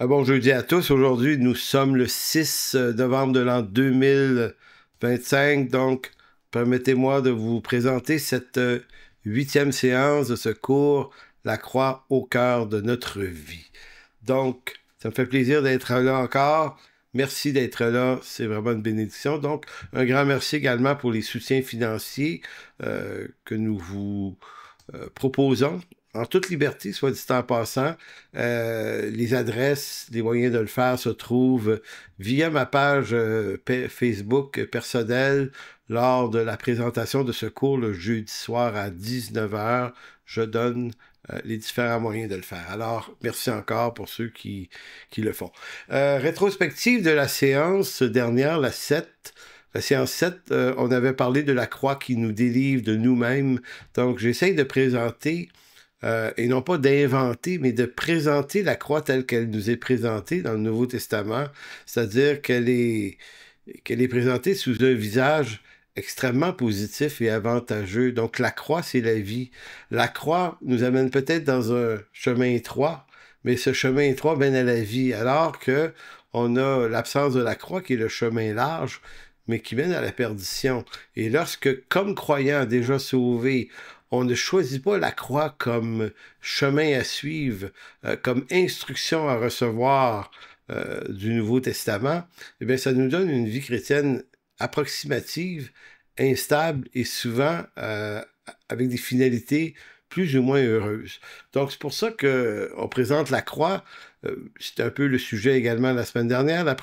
Bon jeudi à tous. Aujourd'hui, nous sommes le 6 novembre de l'an 2025. Donc, permettez-moi de vous présenter cette 8e séance de ce cours, La croix au cœur de notre vie. Donc, ça me fait plaisir d'être là encore. Merci d'être là, c'est vraiment une bénédiction. Donc, un grand merci également pour les soutiens financiers que nous vous proposons en toute liberté, soit dit en passant. Les adresses, les moyens de le faire se trouvent via ma page Facebook personnelle lors de la présentation de ce cours le jeudi soir à 19h. Je donne les différents moyens de le faire. Alors, merci encore pour ceux qui le font. Rétrospective de la séance dernière, la séance 7, on avait parlé de la croix qui nous délivre de nous-mêmes. Donc, j'essaye de présenter, et non pas d'inventer, mais de présenter la croix telle qu'elle nous est présentée dans le Nouveau Testament, c'est-à-dire qu'elle est présentée sous un visage extrêmement positif et avantageux. Donc, la croix, c'est la vie. La croix nous amène peut-être dans un chemin étroit, mais ce chemin étroit mène à la vie, alors que on a l'absence de la croix qui est le chemin large, mais qui mène à la perdition. Et lorsque, comme croyant déjà sauvé, on ne choisit pas la croix comme chemin à suivre, comme instruction à recevoir du Nouveau Testament, eh bien, ça nous donne une vie chrétienne approximative, instable et souvent avec des finalités plus ou moins heureuses. Donc, c'est pour ça qu'on présente la croix. C'est un peu le sujet également la semaine dernière. La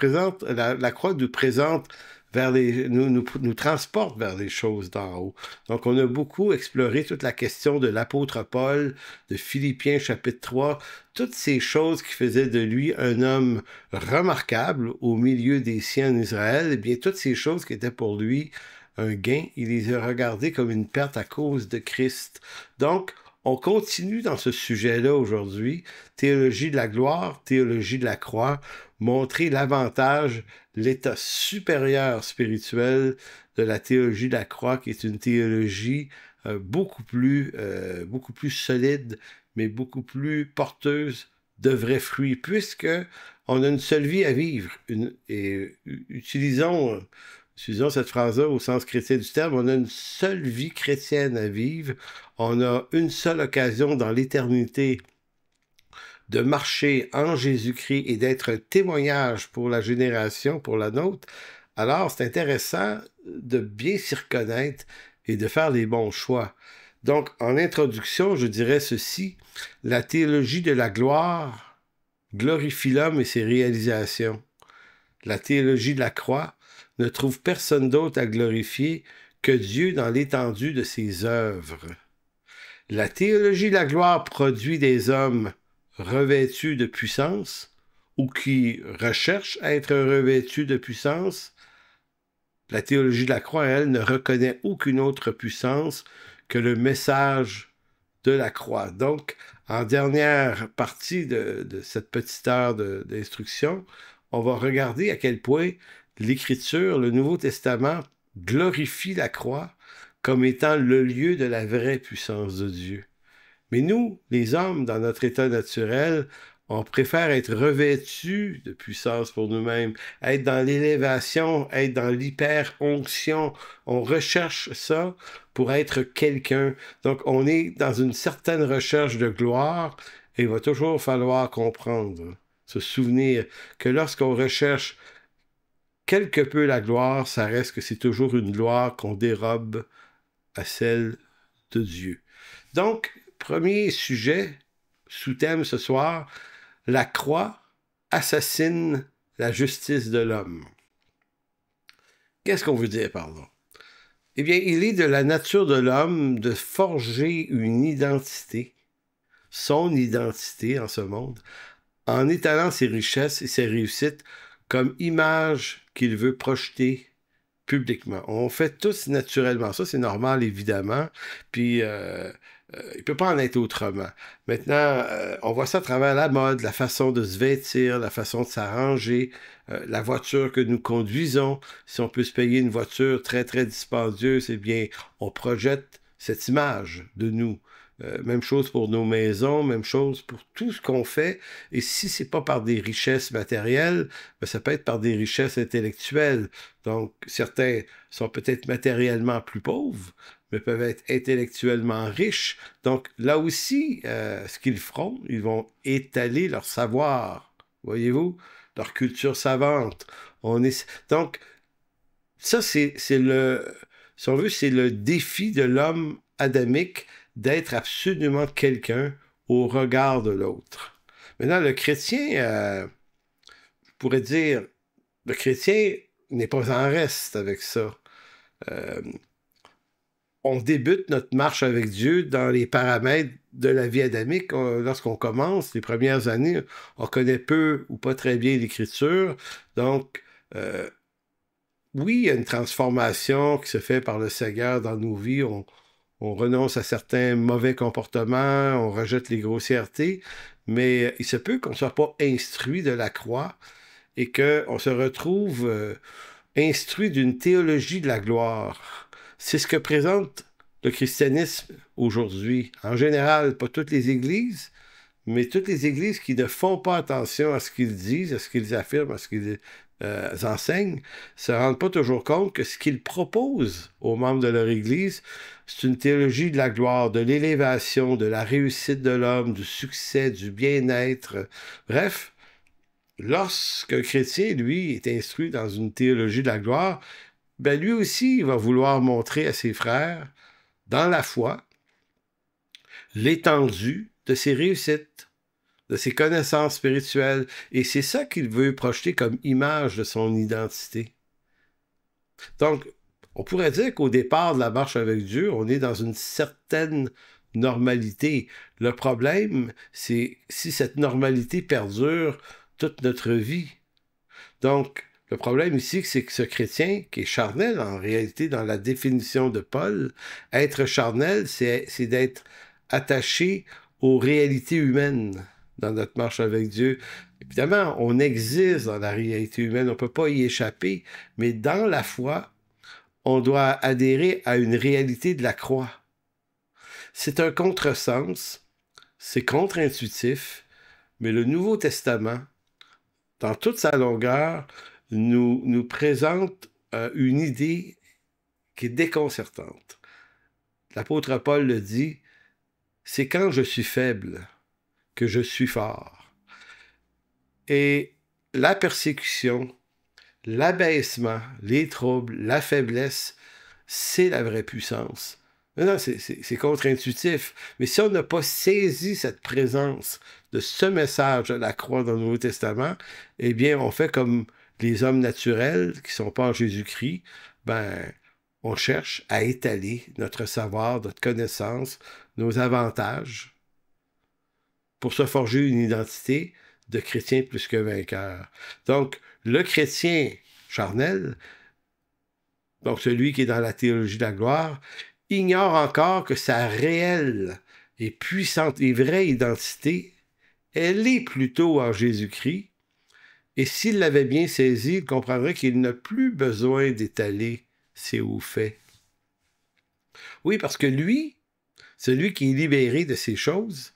croix nous présente nous transporte vers les choses d'en haut. Donc, on a beaucoup exploré toute la question de l'apôtre Paul, de Philippiens chapitre 3, toutes ces choses qui faisaient de lui un homme remarquable au milieu des siens en Israël, eh bien, toutes ces choses qui étaient pour lui un gain, il les a regardées comme une perte à cause de Christ. Donc, on continue dans ce sujet-là aujourd'hui, théologie de la gloire, théologie de la croix, montrer l'avantage, l'état supérieur spirituel de la théologie de la croix, qui est une théologie beaucoup plus solide, mais beaucoup plus porteuse de vrais fruits, puisque on a une seule vie à vivre. Utilisons cette phrase-là au sens chrétien du terme, on a une seule vie chrétienne à vivre, on a une seule occasion dans l'éternité de marcher en Jésus-Christ et d'être un témoignage pour la génération, pour la nôtre. Alors, c'est intéressant de bien s'y reconnaître et de faire les bons choix. Donc, en introduction, je dirais ceci, la théologie de la gloire glorifie l'homme et ses réalisations. La théologie de la croix ne trouve personne d'autre à glorifier que Dieu dans l'étendue de ses œuvres. La théologie de la gloire produit des hommes revêtus de puissance ou qui recherchent à être revêtus de puissance. La théologie de la croix, elle, ne reconnaît aucune autre puissance que le message de la croix. Donc, en dernière partie de cette petite heure d'instruction, on va regarder à quel point l'Écriture, le Nouveau Testament, glorifie la croix comme étant le lieu de la vraie puissance de Dieu. Mais nous, les hommes, dans notre état naturel, on préfère être revêtus de puissance pour nous-mêmes, être dans l'élévation, être dans l'hyper-onction. On recherche ça pour être quelqu'un. Donc, on est dans une certaine recherche de gloire et il va toujours falloir comprendre, se souvenir que lorsqu'on recherche quelque peu la gloire, ça reste que c'est toujours une gloire qu'on dérobe à celle de Dieu. Donc, premier sujet, sous-thème ce soir, la croix assassine la justice de l'homme. Qu'est-ce qu'on veut dire par là? Eh bien, il est de la nature de l'homme de forger une identité, son identité en ce monde, en étalant ses richesses et ses réussites comme image qu'il veut projeter publiquement. On fait tous naturellement ça, c'est normal évidemment, puis il ne peut pas en être autrement. Maintenant, on voit ça à travers la mode, la façon de se vêtir, la façon de s'arranger, la voiture que nous conduisons. Si on peut se payer une voiture très, très dispendieuse, eh bien, on projette cette image de nous. Même chose pour nos maisons, même chose pour tout ce qu'on fait. Et si c'est pas par des richesses matérielles, ben ça peut être par des richesses intellectuelles. Donc, certains sont peut-être matériellement plus pauvres, mais peuvent être intellectuellement riches. Donc, là aussi, ce qu'ils feront, ils vont étaler leur savoir, voyez-vous, leur culture savante. Donc, ça, c'est le, si on veut, c'est le défi de l'homme adamique d'être absolument quelqu'un au regard de l'autre. Maintenant, le chrétien, je pourrais dire, le chrétien n'est pas en reste avec ça. On débute notre marche avec Dieu dans les paramètres de la vie adamique. Lorsqu'on commence, les premières années, on connaît peu ou pas très bien l'Écriture. Donc, oui, il y a une transformation qui se fait par le Seigneur dans nos vies. On renonce à certains mauvais comportements, on rejette les grossièretés, mais il se peut qu'on ne soit pas instruit de la croix et qu'on se retrouve instruit d'une théologie de la gloire. C'est ce que présente le christianisme aujourd'hui. En général, pas toutes les églises, mais toutes les églises qui ne font pas attention à ce qu'ils disent, à ce qu'ils affirment, à ce qu'ils enseignent, ne se rendent pas toujours compte que ce qu'ils proposent aux membres de leur église, c'est une théologie de la gloire, de l'élévation, de la réussite de l'homme, du succès, du bien-être. Bref, lorsqu'un chrétien, lui, est instruit dans une théologie de la gloire, ben lui aussi, il va vouloir montrer à ses frères, dans la foi, l'étendue de ses réussites, de ses connaissances spirituelles. Et c'est ça qu'il veut projeter comme image de son identité. Donc, on pourrait dire qu'au départ de la marche avec Dieu, on est dans une certaine normalité. Le problème, c'est si cette normalité perdure toute notre vie. Donc, le problème ici, c'est que ce chrétien, qui est charnel en réalité dans la définition de Paul, être charnel, c'est d'être attaché aux réalités humaines dans notre marche avec Dieu. Évidemment, on existe dans la réalité humaine, on ne peut pas y échapper, mais dans la foi, on doit adhérer à une réalité de la croix. C'est un contresens, c'est contre-intuitif, mais le Nouveau Testament, dans toute sa longueur, nous présente une idée qui est déconcertante. L'apôtre Paul le dit, c'est quand je suis faible que je suis fort. Et la persécution, l'abaissement, les troubles, la faiblesse, c'est la vraie puissance. Non, c'est contre-intuitif. Mais si on n'a pas saisi cette présence de ce message de la croix dans le Nouveau Testament, eh bien, on fait comme les hommes naturels qui ne sont pas en Jésus-Christ. Ben, on cherche à étaler notre savoir, notre connaissance, nos avantages pour se forger une identité de chrétien plus que vainqueur. Donc, le chrétien charnel, donc celui qui est dans la théologie de la gloire, ignore encore que sa réelle et puissante et vraie identité, elle est plutôt en Jésus-Christ. Et s'il l'avait bien saisi, il comprendrait qu'il n'a plus besoin d'étaler ses hauts faits. Oui, parce que lui, celui qui est libéré de ces choses,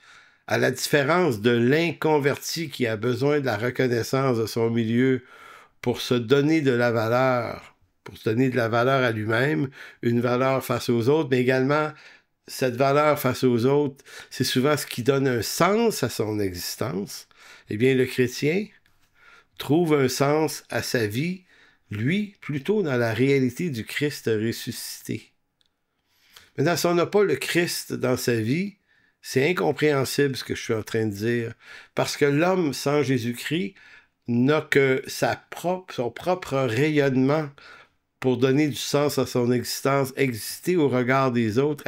à la différence de l'inconverti qui a besoin de la reconnaissance de son milieu pour se donner de la valeur, pour se donner de la valeur à lui-même, une valeur face aux autres, mais également cette valeur face aux autres, c'est souvent ce qui donne un sens à son existence. Eh bien, le chrétien trouve un sens à sa vie, lui, plutôt dans la réalité du Christ ressuscité. Maintenant, si on n'a pas le Christ dans sa vie, c'est incompréhensible ce que je suis en train de dire, parce que l'homme sans Jésus-Christ n'a que son propre rayonnement pour donner du sens à son existence, exister au regard des autres,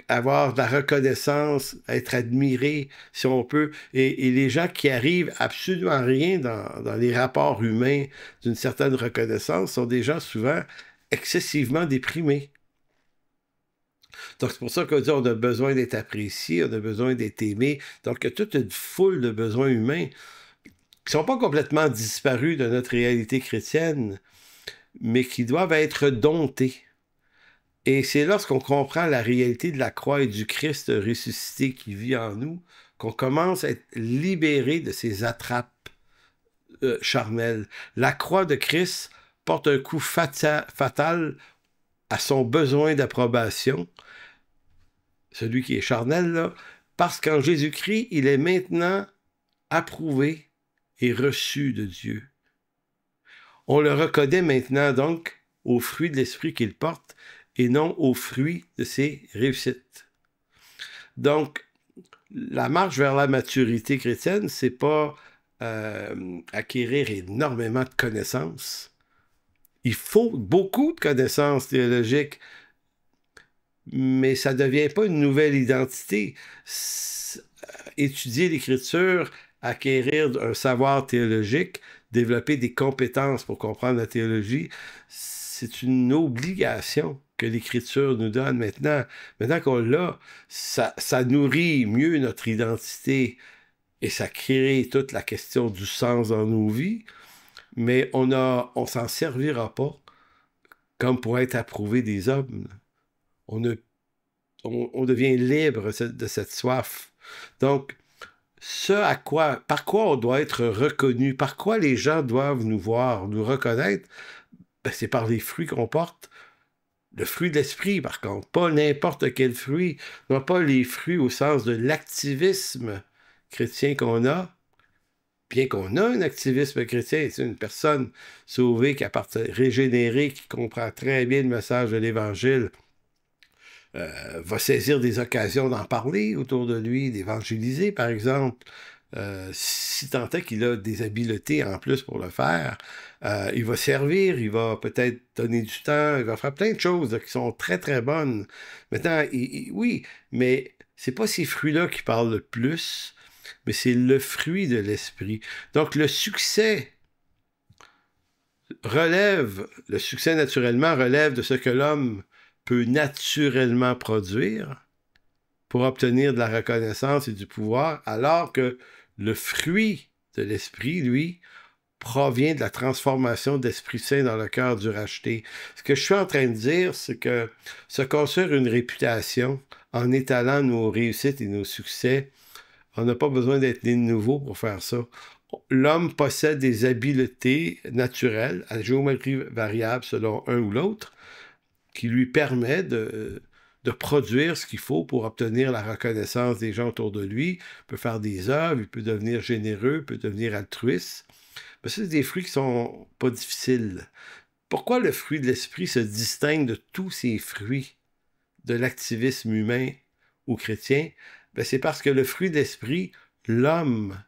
avoir de la reconnaissance, être admiré, si on peut. Et les gens qui arrivent absolument rien dans les rapports humains d'une certaine reconnaissance sont des gens souvent excessivement déprimés. Donc, c'est pour ça qu'on dit qu'on a besoin d'être apprécié, on a besoin d'être aimé. Donc, il y a toute une foule de besoins humains qui ne sont pas complètement disparus de notre réalité chrétienne, mais qui doivent être domptés. Et c'est lorsqu'on comprend la réalité de la croix et du Christ ressuscité qui vit en nous qu'on commence à être libéré de ces attrapes charnelles. La croix de Christ porte un coup fatal à son besoin d'approbation, celui qui est charnel, là, parce qu'en Jésus-Christ, il est maintenant approuvé et reçu de Dieu. On le reconnaît maintenant donc aux fruits de l'esprit qu'il porte et non aux fruits de ses réussites. Donc, la marche vers la maturité chrétienne, c'est pas acquérir énormément de connaissances. Il faut beaucoup de connaissances théologiques, mais ça ne devient pas une nouvelle identité. Étudier l'Écriture, acquérir un savoir théologique, développer des compétences pour comprendre la théologie, c'est une obligation que l'Écriture nous donne maintenant. Maintenant qu'on l'a, ça nourrit mieux notre identité et ça crée toute la question du sens dans nos vies, mais on s'en servira pas comme pour être approuvé des hommes. On devient libre de cette soif. Donc, par quoi on doit être reconnu, par quoi les gens doivent nous voir, nous reconnaître, ben, c'est par les fruits qu'on porte. Le fruit de l'esprit, par contre, pas n'importe quel fruit, non pas les fruits au sens de l'activisme chrétien qu'on a, bien qu'on a un activisme chrétien, c'est une personne sauvée, régénérée, qui comprend très bien le message de l'Évangile, va saisir des occasions d'en parler autour de lui, d'évangéliser, par exemple. Si tant est qu'il a des habiletés en plus pour le faire, il va servir, il va peut-être donner du temps, il va faire plein de choses là, qui sont très, très bonnes. Maintenant, oui, mais c'est pas ces fruits-là qui parlent le plus, mais c'est le fruit de l'esprit. Donc, le succès naturellement relève de ce que l'homme peut naturellement produire pour obtenir de la reconnaissance et du pouvoir, alors que le fruit de l'esprit, lui, provient de la transformation d'Esprit Saint dans le cœur du racheté. Ce que je suis en train de dire, c'est que se construire une réputation en étalant nos réussites et nos succès, on n'a pas besoin d'être né de nouveau pour faire ça. L'homme possède des habiletés naturelles, à géométrie variable selon un ou l'autre, qui lui permet de produire ce qu'il faut pour obtenir la reconnaissance des gens autour de lui. Il peut faire des œuvres, il peut devenir généreux, il peut devenir altruiste. Mais ça, c'est des fruits qui sont pas difficiles. Pourquoi le fruit de l'esprit se distingue de tous ces fruits de l'activisme humain ou chrétien? Ben, c'est parce que le fruit de l'esprit, l'homme,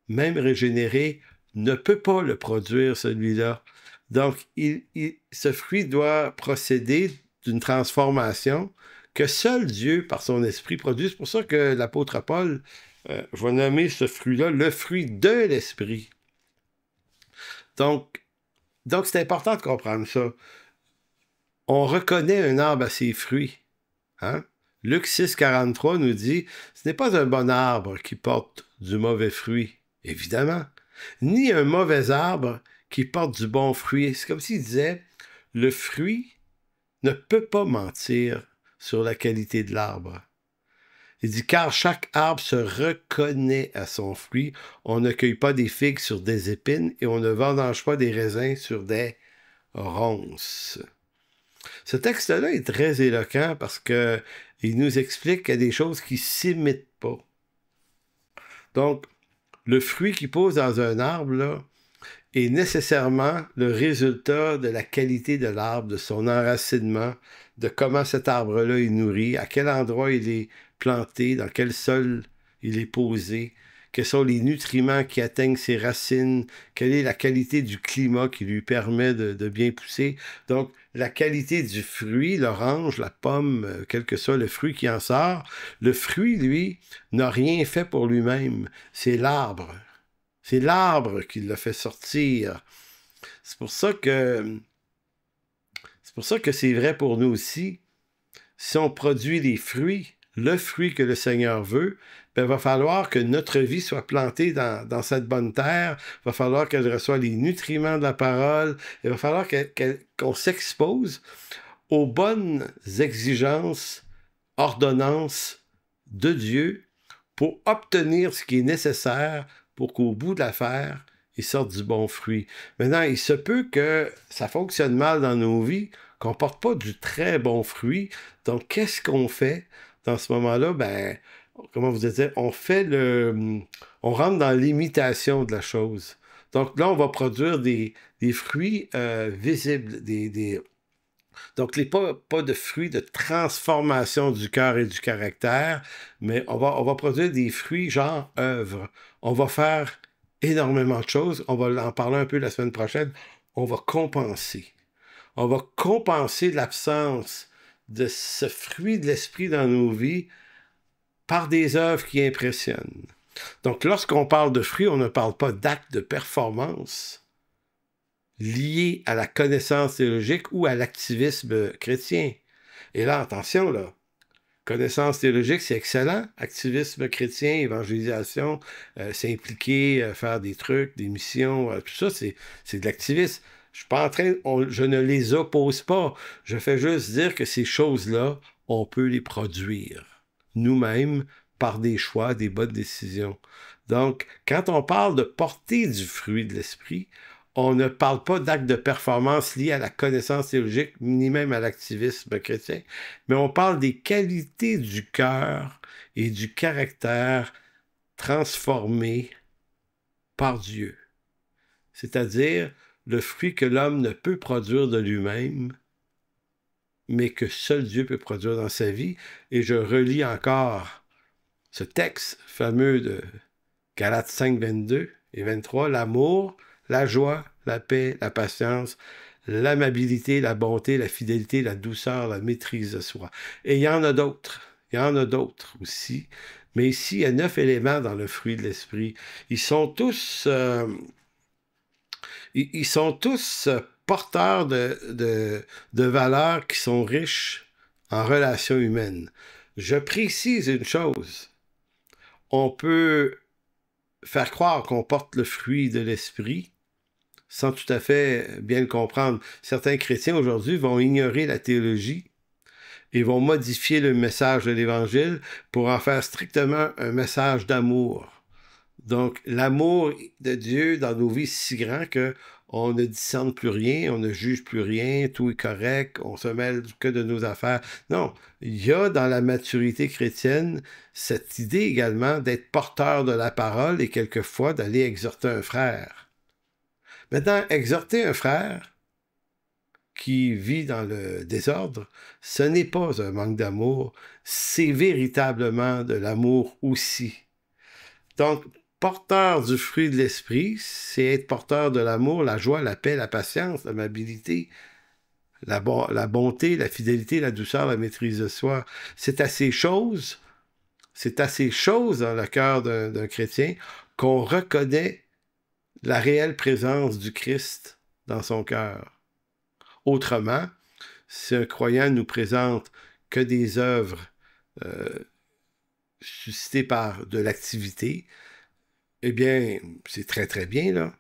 même régénéré, ne peut pas le produire, celui-là. Donc, ce fruit doit procéder d'une transformation que seul Dieu, par son esprit, produit. C'est pour ça que l'apôtre Paul va nommer ce fruit-là le fruit de l'esprit. Donc c'est important de comprendre ça. On reconnaît un arbre à ses fruits. Hein? Luc 6, 43 nous dit « Ce n'est pas un bon arbre qui porte du mauvais fruit, évidemment, ni un mauvais arbre qui porte du bon fruit. » C'est comme s'il disait « Le fruit ne peut pas mentir sur la qualité de l'arbre. » Il dit « Car chaque arbre se reconnaît à son fruit. On ne cueille pas des figues sur des épines et on ne vendange pas des raisins sur des ronces. » Ce texte-là est très éloquent parce qu'il nous explique qu'il y a des choses qui ne s'imitent pas. Donc, le fruit qui pousse dans un arbre, là, est nécessairement le résultat de la qualité de l'arbre, de son enracinement, de comment cet arbre-là est nourri, à quel endroit il est planté, dans quel sol il est posé, quels sont les nutriments qui atteignent ses racines, quelle est la qualité du climat qui lui permet de bien pousser. Donc, la qualité du fruit, l'orange, la pomme, quel que soit le fruit qui en sort, le fruit, lui, n'a rien fait pour lui-même. C'est l'arbre. C'est l'arbre qui l'a fait sortir. C'est pour ça que c'est vrai pour nous aussi. Si on produit des fruits, le fruit que le Seigneur veut, ben, il va falloir que notre vie soit plantée dans cette bonne terre. Il va falloir qu'elle reçoive les nutriments de la parole. Il va falloir qu'on s'expose aux bonnes exigences, ordonnances de Dieu pour obtenir ce qui est nécessaire pour qu'au bout de l'affaire, il sorte du bon fruit. Maintenant, il se peut que ça fonctionne mal dans nos vies, qu'on ne porte pas du très bon fruit. Donc, qu'est-ce qu'on fait dans ce moment-là? Ben, comment vous dire? On rentre dans l'imitation de la chose. Donc là, on va produire des fruits visibles, donc pas de fruits de transformation du cœur et du caractère, mais on va produire des fruits genre œuvre. On va faire énormément de choses. On va en parler un peu la semaine prochaine. On va compenser. On va compenser l'absence de ce fruit de l'esprit dans nos vies par des œuvres qui impressionnent. Donc, lorsqu'on parle de fruits, on ne parle pas d'actes de performance liés à la connaissance théologique ou à l'activisme chrétien. Et là, attention, là, connaissance théologique, c'est excellent. Activisme chrétien, évangélisation, s'impliquer, faire des trucs, des missions, tout ça, c'est de l'activisme. Je suis pas en train, je ne les oppose pas. Je fais juste dire que ces choses-là, on peut les produire nous-mêmes par des choix, des bonnes décisions. Donc, quand on parle de porter du fruit de l'esprit, on ne parle pas d'actes de performance liés à la connaissance théologique, ni même à l'activisme chrétien, mais on parle des qualités du cœur et du caractère transformés par Dieu. C'est-à-dire le fruit que l'homme ne peut produire de lui-même, mais que seul Dieu peut produire dans sa vie. Et je relis encore ce texte fameux de Galates 5, 22 et 23, l'amour, la joie, la paix, la patience, l'amabilité, la bonté, la fidélité, la douceur, la maîtrise de soi. Et il y en a d'autres. Il y en a d'autres aussi. Mais ici, il y a 9 éléments dans le fruit de l'esprit. Ils sont tous porteurs de valeurs qui sont riches en relations humaines. Je précise une chose. On peut faire croire qu'on porte le fruit de l'esprit sans tout à fait bien le comprendre. Certains chrétiens aujourd'hui vont ignorer la théologie et vont modifier le message de l'Évangile pour en faire strictement un message d'amour. Donc, l'amour de Dieu dans nos vies est si grand qu'on ne discerne plus rien, on ne juge plus rien, tout est correct, on se mêle que de nos affaires. Non, il y a dans la maturité chrétienne cette idée également d'être porteur de la parole et quelquefois d'aller exhorter un frère. Maintenant, exhorter un frère qui vit dans le désordre, ce n'est pas un manque d'amour, c'est véritablement de l'amour aussi. Donc, porteur du fruit de l'esprit, c'est être porteur de l'amour, la joie, la paix, la patience, l'amabilité, la bonté, la fidélité, la douceur, la maîtrise de soi. C'est à ces choses dans le cœur d'un chrétien qu'on reconnaît la réelle présence du Christ dans son cœur. Autrement, si un croyant nous présente que des œuvres suscitées par de l'activité, eh bien, c'est très, très bien, là,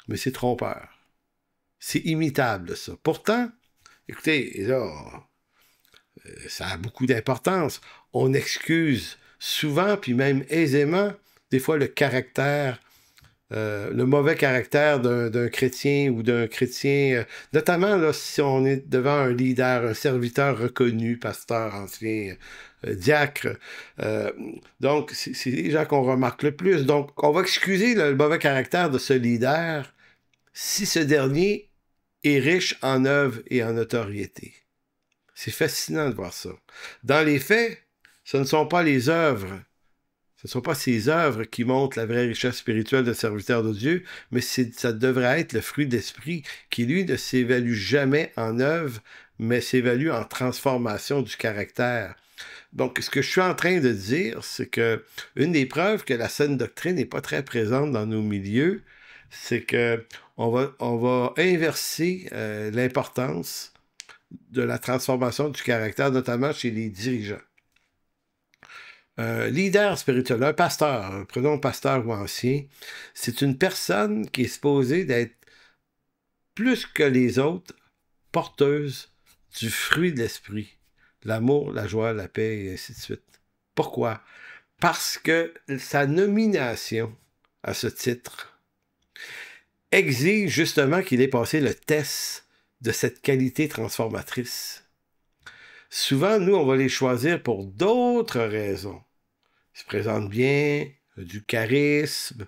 mais c'est trompeur. C'est imitable, ça. Pourtant, écoutez, là, ça a beaucoup d'importance. On excuse souvent, puis même aisément, des fois, le mauvais caractère d'un chrétien ou d'un chrétien, notamment là, si on est devant un leader, un serviteur reconnu, pasteur, ancien, diacre. Donc, c'est les gens qu'on remarque le plus. Donc, on va excuser le mauvais caractère de ce leader si ce dernier est riche en œuvre et en notoriété. C'est fascinant de voir ça. Dans les faits, ce ne sont pas les œuvres. Ce ne sont pas ces œuvres qui montrent la vraie richesse spirituelle de serviteur de Dieu, mais ça devrait être le fruit d'esprit qui, lui, ne s'évalue jamais en œuvre, mais s'évalue en transformation du caractère. Donc, ce que je suis en train de dire, c'est que une des preuves que la saine doctrine n'est pas très présente dans nos milieux, c'est que on va inverser l'importance de la transformation du caractère, notamment chez les dirigeants. Leader spirituel, un pasteur, prenons pasteur ou ancien, c'est une personne qui est supposée d'être plus que les autres porteuse du fruit de l'esprit. L'amour, la joie, la paix, et ainsi de suite. Pourquoi? Parce que sa nomination à ce titre exige justement qu'il ait passé le test de cette qualité transformatrice. Souvent, nous, on va les choisir pour d'autres raisons. Ils se présentent bien, du charisme,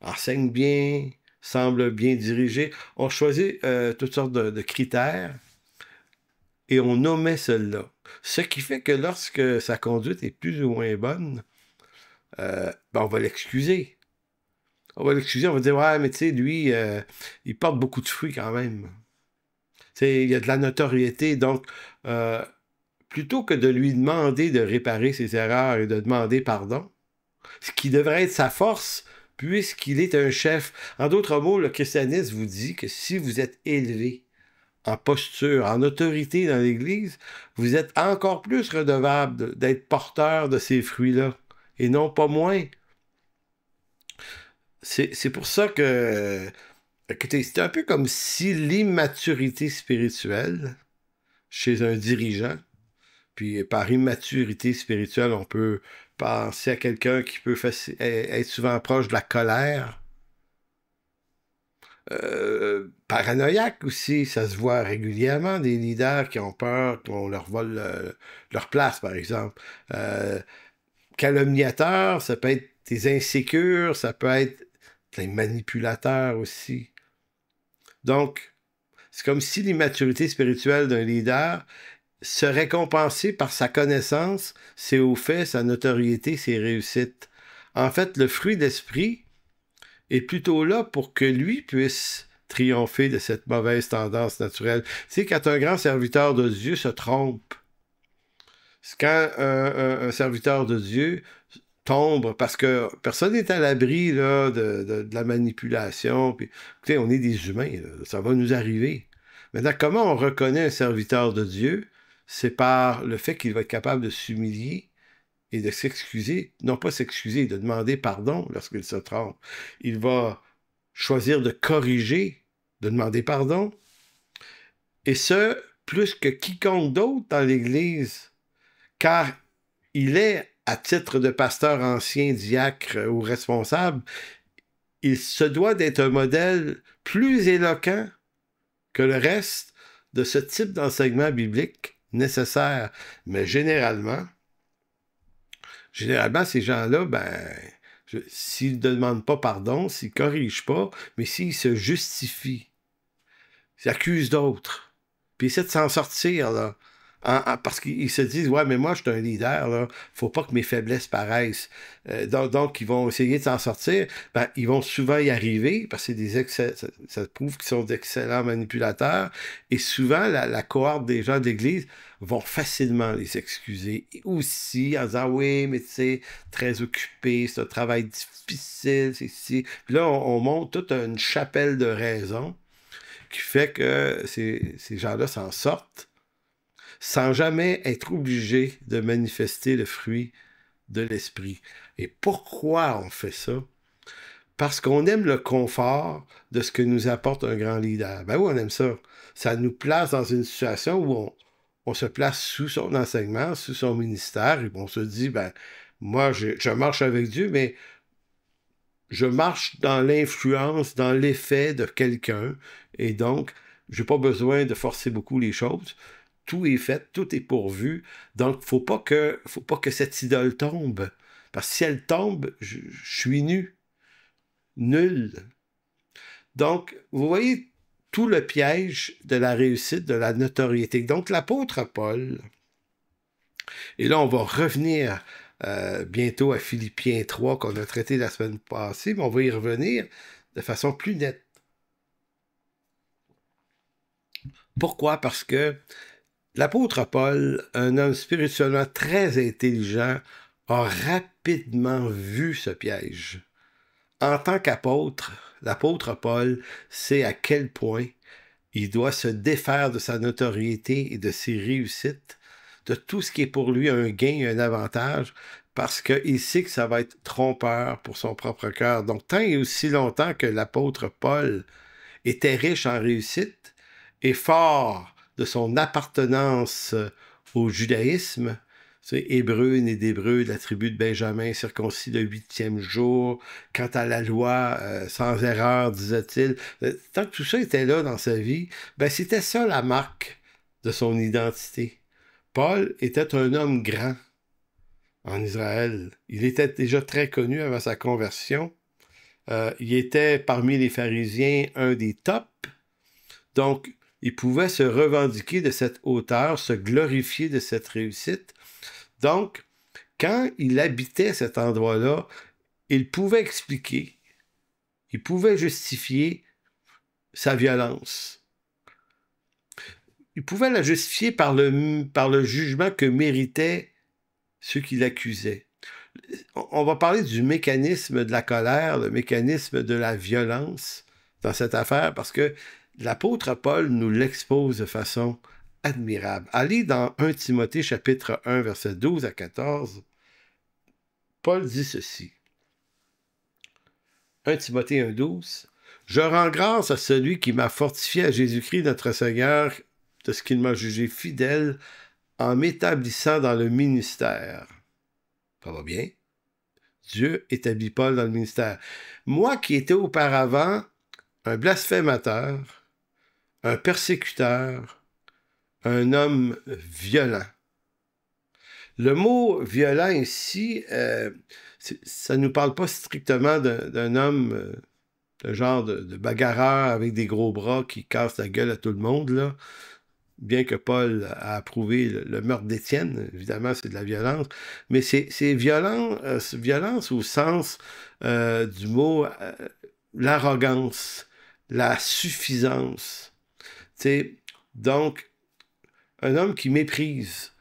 enseignent bien, semblent bien dirigés. On choisit toutes sortes de critères et on omet celle-là. Ce qui fait que lorsque sa conduite est plus ou moins bonne, on va l'excuser. On va l'excuser, on va dire, ouais, mais tu sais, lui, il porte beaucoup de fruits quand même. Il y a de la notoriété, donc plutôt que de lui demander de réparer ses erreurs et de demander pardon, ce qui devrait être sa force, puisqu'il est un chef. En d'autres mots, le christianisme vous dit que si vous êtes élevé en posture, en autorité dans l'Église, vous êtes encore plus redevable d'être porteur de ces fruits-là, et non pas moins. C'est pour ça que, écoutez, c'est un peu comme si l'immaturité spirituelle chez un dirigeant, puis par immaturité spirituelle, on peut penser à quelqu'un qui peut être souvent proche de la colère. Paranoïaque aussi, ça se voit régulièrement, des leaders qui ont peur qu'on leur vole leur place, par exemple. Calomniateur, ça peut être des insécures, ça peut être des manipulateurs aussi. Donc, c'est comme si l'immaturité spirituelle d'un leader se récompensait par sa connaissance, ses hauts faits, sa notoriété, ses réussites. En fait, le fruit d'esprit est plutôt là pour que lui puisse triompher de cette mauvaise tendance naturelle. C'est quand un grand serviteur de Dieu se trompe. C'est quand un serviteur de Dieu tombe, parce que personne n'est à l'abri là, de la manipulation. Puis, écoutez, on est des humains, là, ça va nous arriver. Maintenant, comment on reconnaît un serviteur de Dieu? C'est par le fait qu'il va être capable de s'humilier et de s'excuser, non pas s'excuser, de demander pardon lorsqu'il se trompe. Il va choisir de corriger, de demander pardon, et ce, plus que quiconque d'autre dans l'Église, car il est, à titre de pasteur ancien, diacre ou responsable, il se doit d'être un modèle plus éloquent que le reste de ce type d'enseignement biblique nécessaire. Mais généralement, ces gens-là, s'ils ne demandent pas pardon, s'ils ne corrigent pas, mais s'ils se justifient, s'ils accusent d'autres, puis essaient de s'en sortir, là, parce qu'ils se disent, ouais, mais moi, je suis un leader, là, faut pas que mes faiblesses paraissent. Donc, ils vont essayer de s'en sortir. Ils vont souvent y arriver, parce que ça prouve qu'ils sont d'excellents manipulateurs. Et souvent, la cohorte des gens de l'Église vont facilement les excuser. Et aussi, en disant, oui, mais tu sais, très occupé, c'est un travail difficile, c'est ici. Puis là, on monte toute une chapelle de raisons qui fait que ces gens-là s'en sortent sans jamais être obligés de manifester le fruit de l'esprit. Et pourquoi on fait ça? Parce qu'on aime le confort de ce que nous apporte un grand leader. Ben oui, on aime ça. Ça nous place dans une situation où on se place sous son enseignement, sous son ministère, et on se dit, moi, je marche avec Dieu, mais je marche dans l'influence, dans l'effet de quelqu'un, et donc, je n'ai pas besoin de forcer beaucoup les choses. Tout est fait, tout est pourvu. Donc, faut pas que cette idole tombe. Parce que si elle tombe, je suis nu. Nul. Donc, vous voyez tout le piège de la réussite, de la notoriété. Donc, l'apôtre Paul, et là, on va revenir bientôt à Philippiens 3 qu'on a traité la semaine passée, mais on va y revenir de façon plus nette. Pourquoi? Parce que l'apôtre Paul, un homme spirituellement très intelligent, a rapidement vu ce piège. En tant qu'apôtre, l'apôtre Paul sait à quel point il doit se défaire de sa notoriété et de ses réussites, de tout ce qui est pour lui un gain, un avantage, parce qu'il sait que ça va être trompeur pour son propre cœur. Donc, tant et aussi longtemps que l'apôtre Paul était riche en réussite et fort de son appartenance au judaïsme. C'est Hébreu, né d'Hébreu, de la tribu de Benjamin, circoncis le 8e jour. Quant à la loi, sans erreur, disait-il. Tant que tout ça était là dans sa vie, ben c'était ça la marque de son identité. Paul était un homme grand en Israël. Il était déjà très connu avant sa conversion. Il était parmi les pharisiens un des tops. Donc, il pouvait se revendiquer de cette hauteur, se glorifier de cette réussite. Donc, quand il habitait cet endroit-là, il pouvait expliquer, il pouvait justifier sa violence. Il pouvait la justifier par le jugement que méritaient ceux qui l'accusaient. On va parler du mécanisme de la colère, le mécanisme de la violence dans cette affaire, parce que l'apôtre Paul nous l'expose de façon admirable. Allez dans 1 Timothée chapitre 1, versets 12 à 14. Paul dit ceci. 1 Timothée 1, 12. « Je rends grâce à celui qui m'a fortifié à Jésus-Christ notre Seigneur, de ce qu'il m'a jugé fidèle en m'établissant dans le ministère. » Ça va bien? Dieu établit Paul dans le ministère. Moi qui étais auparavant un blasphémateur, un persécuteur, un homme violent. Le mot violent ici, ça ne nous parle pas strictement d'un homme, un genre de bagarreur avec des gros bras qui casse la gueule à tout le monde, là. Bien que Paul a approuvé le meurtre d'Étienne, évidemment, c'est de la violence, mais c'est violence au sens du mot l'arrogance, la suffisance. T'sais, donc, un homme qui méprise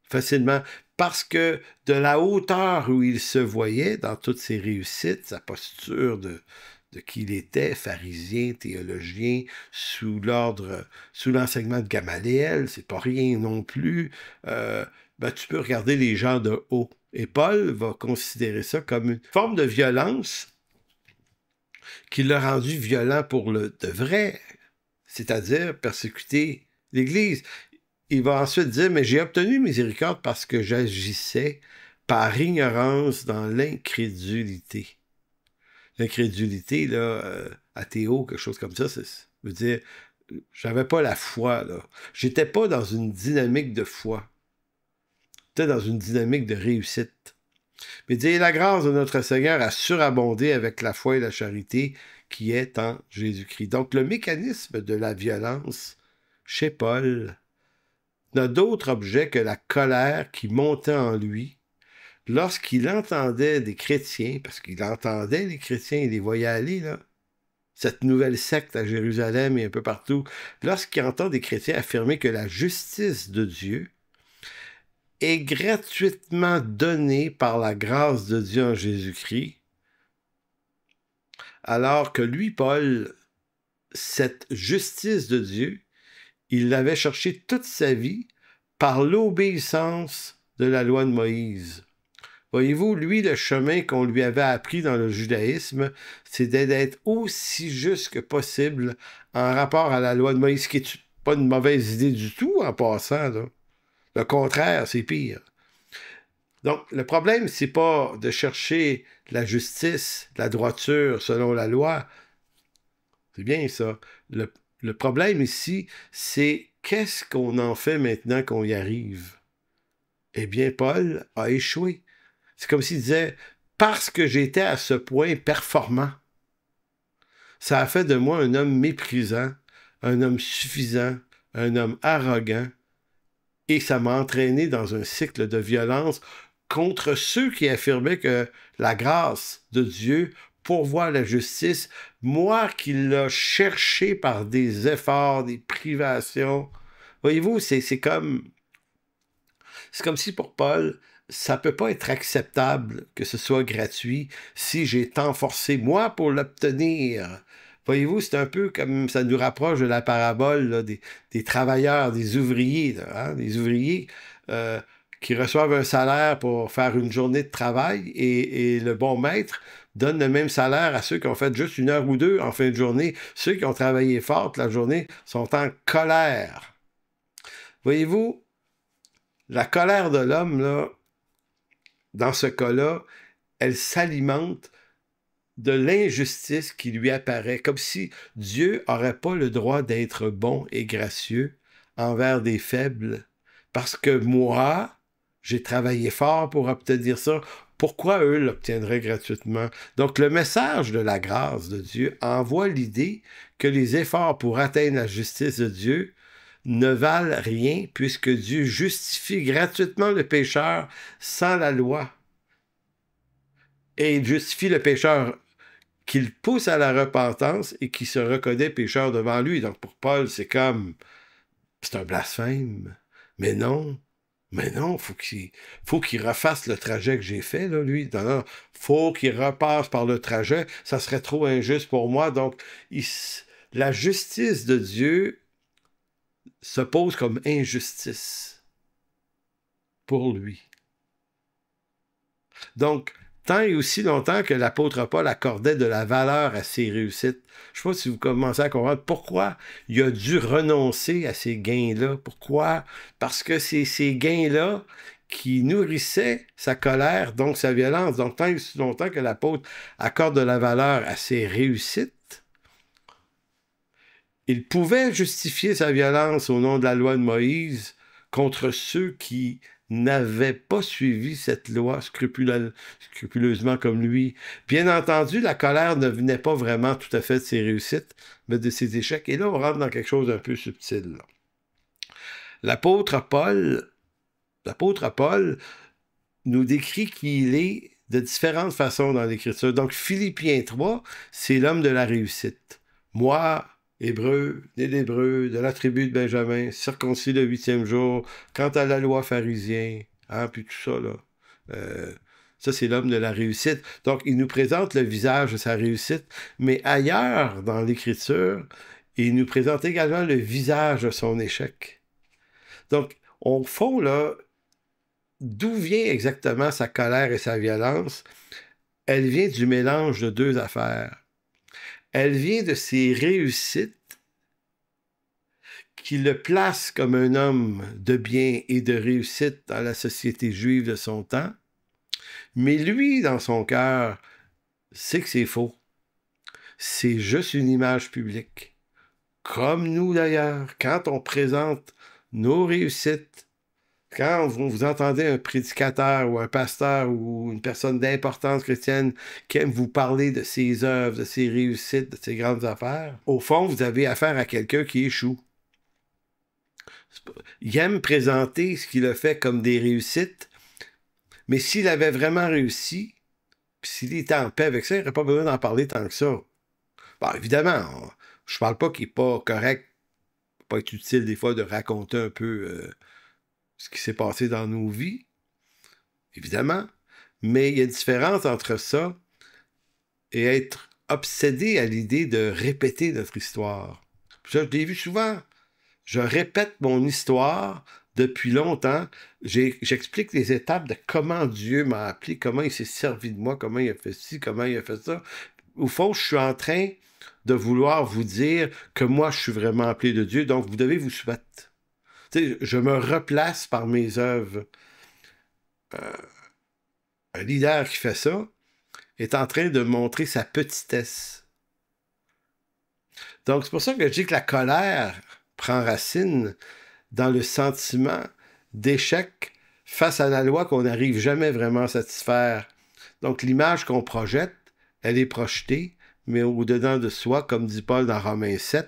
facilement, parce que de la hauteur où il se voyait dans toutes ses réussites, sa posture de qui il était, pharisien, théologien, sous l'enseignement de Gamaliel, c'est pas rien non plus, tu peux regarder les gens de haut. Et Paul va considérer ça comme une forme de violence qui l'a rendu violent pour de vrai, c'est-à-dire persécuter l'Église. Il va ensuite dire, mais j'ai obtenu miséricorde parce que j'agissais par ignorance dans l'incrédulité. L'incrédulité, là, athéo, quelque chose comme ça veut dire, j'avais pas la foi, là. J'étais pas dans une dynamique de foi. J'étais dans une dynamique de réussite. Mais dire la grâce de notre Seigneur a surabondé avec la foi et la charité qui est en Jésus-Christ. Donc, le mécanisme de la violence chez Paul n'a d'autre objet que la colère qui montait en lui lorsqu'il entendait des chrétiens, parce qu'il entendait les chrétiens, il les voyait aller, là, cette nouvelle secte à Jérusalem et un peu partout, lorsqu'il entend des chrétiens affirmer que la justice de Dieu est gratuitement donnée par la grâce de Dieu en Jésus-Christ, alors que lui, Paul, cette justice de Dieu, il l'avait cherchée toute sa vie par l'obéissance de la loi de Moïse. Voyez-vous, lui, le chemin qu'on lui avait appris dans le judaïsme, c'était d'être aussi juste que possible en rapport à la loi de Moïse, ce qui n'est pas une mauvaise idée du tout en passant, là. Le contraire, c'est pire. Donc, le problème, c'est pas de chercher la justice, la droiture selon la loi. C'est bien ça. Le problème ici, c'est qu'est-ce qu'on en fait maintenant qu'on y arrive? Eh bien, Paul a échoué. C'est comme s'il disait, parce que j'étais à ce point performant, ça a fait de moi un homme méprisant, un homme suffisant, un homme arrogant, et ça m'a entraîné dans un cycle de violence contre ceux qui affirmaient que la grâce de Dieu pourvoit la justice, moi qui l'ai cherché par des efforts, des privations. Voyez-vous, c'est comme si pour Paul, ça ne peut pas être acceptable que ce soit gratuit si j'ai tant forcé, moi, pour l'obtenir. Voyez-vous, c'est un peu comme ça nous rapproche de la parabole là, des travailleurs, des ouvriers. Là, hein? Des ouvriers qui reçoivent un salaire pour faire une journée de travail et le bon maître donne le même salaire à ceux qui ont fait juste 1 heure ou 2 en fin de journée. Ceux qui ont travaillé fort toute la journée sont en colère. Voyez-vous, la colère de l'homme, là, dans ce cas-là, elle s'alimente de l'injustice qui lui apparaît, comme si Dieu n'aurait pas le droit d'être bon et gracieux envers des faibles, parce que moi, j'ai travaillé fort pour obtenir ça. Pourquoi eux l'obtiendraient gratuitement? Donc le message de la grâce de Dieu envoie l'idée que les efforts pour atteindre la justice de Dieu ne valent rien, puisque Dieu justifie gratuitement le pécheur sans la loi. Et il justifie le pécheur qu'il pousse à la repentance et qui se reconnaît pécheur devant lui. Donc pour Paul, c'est comme, c'est un blasphème. Mais non, faut qu'il refasse le trajet que j'ai fait, là, lui. Non, non, faut qu'il repasse par le trajet. Ça serait trop injuste pour moi. Donc, la justice de Dieu se pose comme injustice pour lui. Donc, tant et aussi longtemps que l'apôtre Paul accordait de la valeur à ses réussites. Je ne sais pas si vous commencez à comprendre pourquoi il a dû renoncer à ces gains-là. Pourquoi? Parce que c'est ces gains-là qui nourrissaient sa colère, donc sa violence. Donc, tant et aussi longtemps que l'apôtre accorde de la valeur à ses réussites, il pouvait justifier sa violence au nom de la loi de Moïse contre ceux qui n'avait pas suivi cette loi scrupuleusement comme lui. Bien entendu, la colère ne venait pas vraiment tout à fait de ses réussites, mais de ses échecs. Et là, on rentre dans quelque chose d'un peu subtil. L'apôtre Paul nous décrit qu'il est de différentes façons dans l'Écriture. Donc, Philippiens 3, c'est l'homme de la réussite. Moi, Hébreu, né d'Hébreu, de la tribu de Benjamin, circoncis le 8e jour, quant à la loi pharisien, hein, puis tout ça, là. Ça, c'est l'homme de la réussite. Donc, il nous présente le visage de sa réussite, mais ailleurs dans l'Écriture, il nous présente également le visage de son échec. Donc, au fond, là, d'où vient exactement sa colère et sa violence? Elle vient du mélange de deux affaires. Elle vient de ses réussites qui le placent comme un homme de bien et de réussite dans la société juive de son temps. Mais lui, dans son cœur, sait que c'est faux. C'est juste une image publique. Comme nous d'ailleurs, quand on présente nos réussites, quand vous entendez un prédicateur ou un pasteur ou une personne d'importance chrétienne qui aime vous parler de ses œuvres, de ses réussites, de ses grandes affaires, au fond, vous avez affaire à quelqu'un qui échoue. Il aime présenter ce qu'il a fait comme des réussites, mais s'il avait vraiment réussi, puis s'il était en paix avec ça, il n'aurait pas besoin d'en parler tant que ça. Bon, évidemment, je ne parle pas qu'il n'est pas correct, pas être utile des fois de raconter un peu ce qui s'est passé dans nos vies, évidemment, mais il y a une différence entre ça et être obsédé à l'idée de répéter notre histoire. Puis ça, je l'ai vu souvent. Je répète mon histoire depuis longtemps. J'explique les étapes de comment Dieu m'a appelé, comment il s'est servi de moi, comment il a fait ci, comment il a fait ça. Au fond, je suis en train de vouloir vous dire que moi, je suis vraiment appelé de Dieu, donc vous devez vous soumettre. Je me replace par mes œuvres. Un leader qui fait ça est en train de montrer sa petitesse. Donc, c'est pour ça que je dis que la colère prend racine dans le sentiment d'échec face à la loi qu'on n'arrive jamais vraiment à satisfaire. Donc, l'image qu'on projette, elle est projetée, mais au-dedans de soi, comme dit Paul dans Romains 7,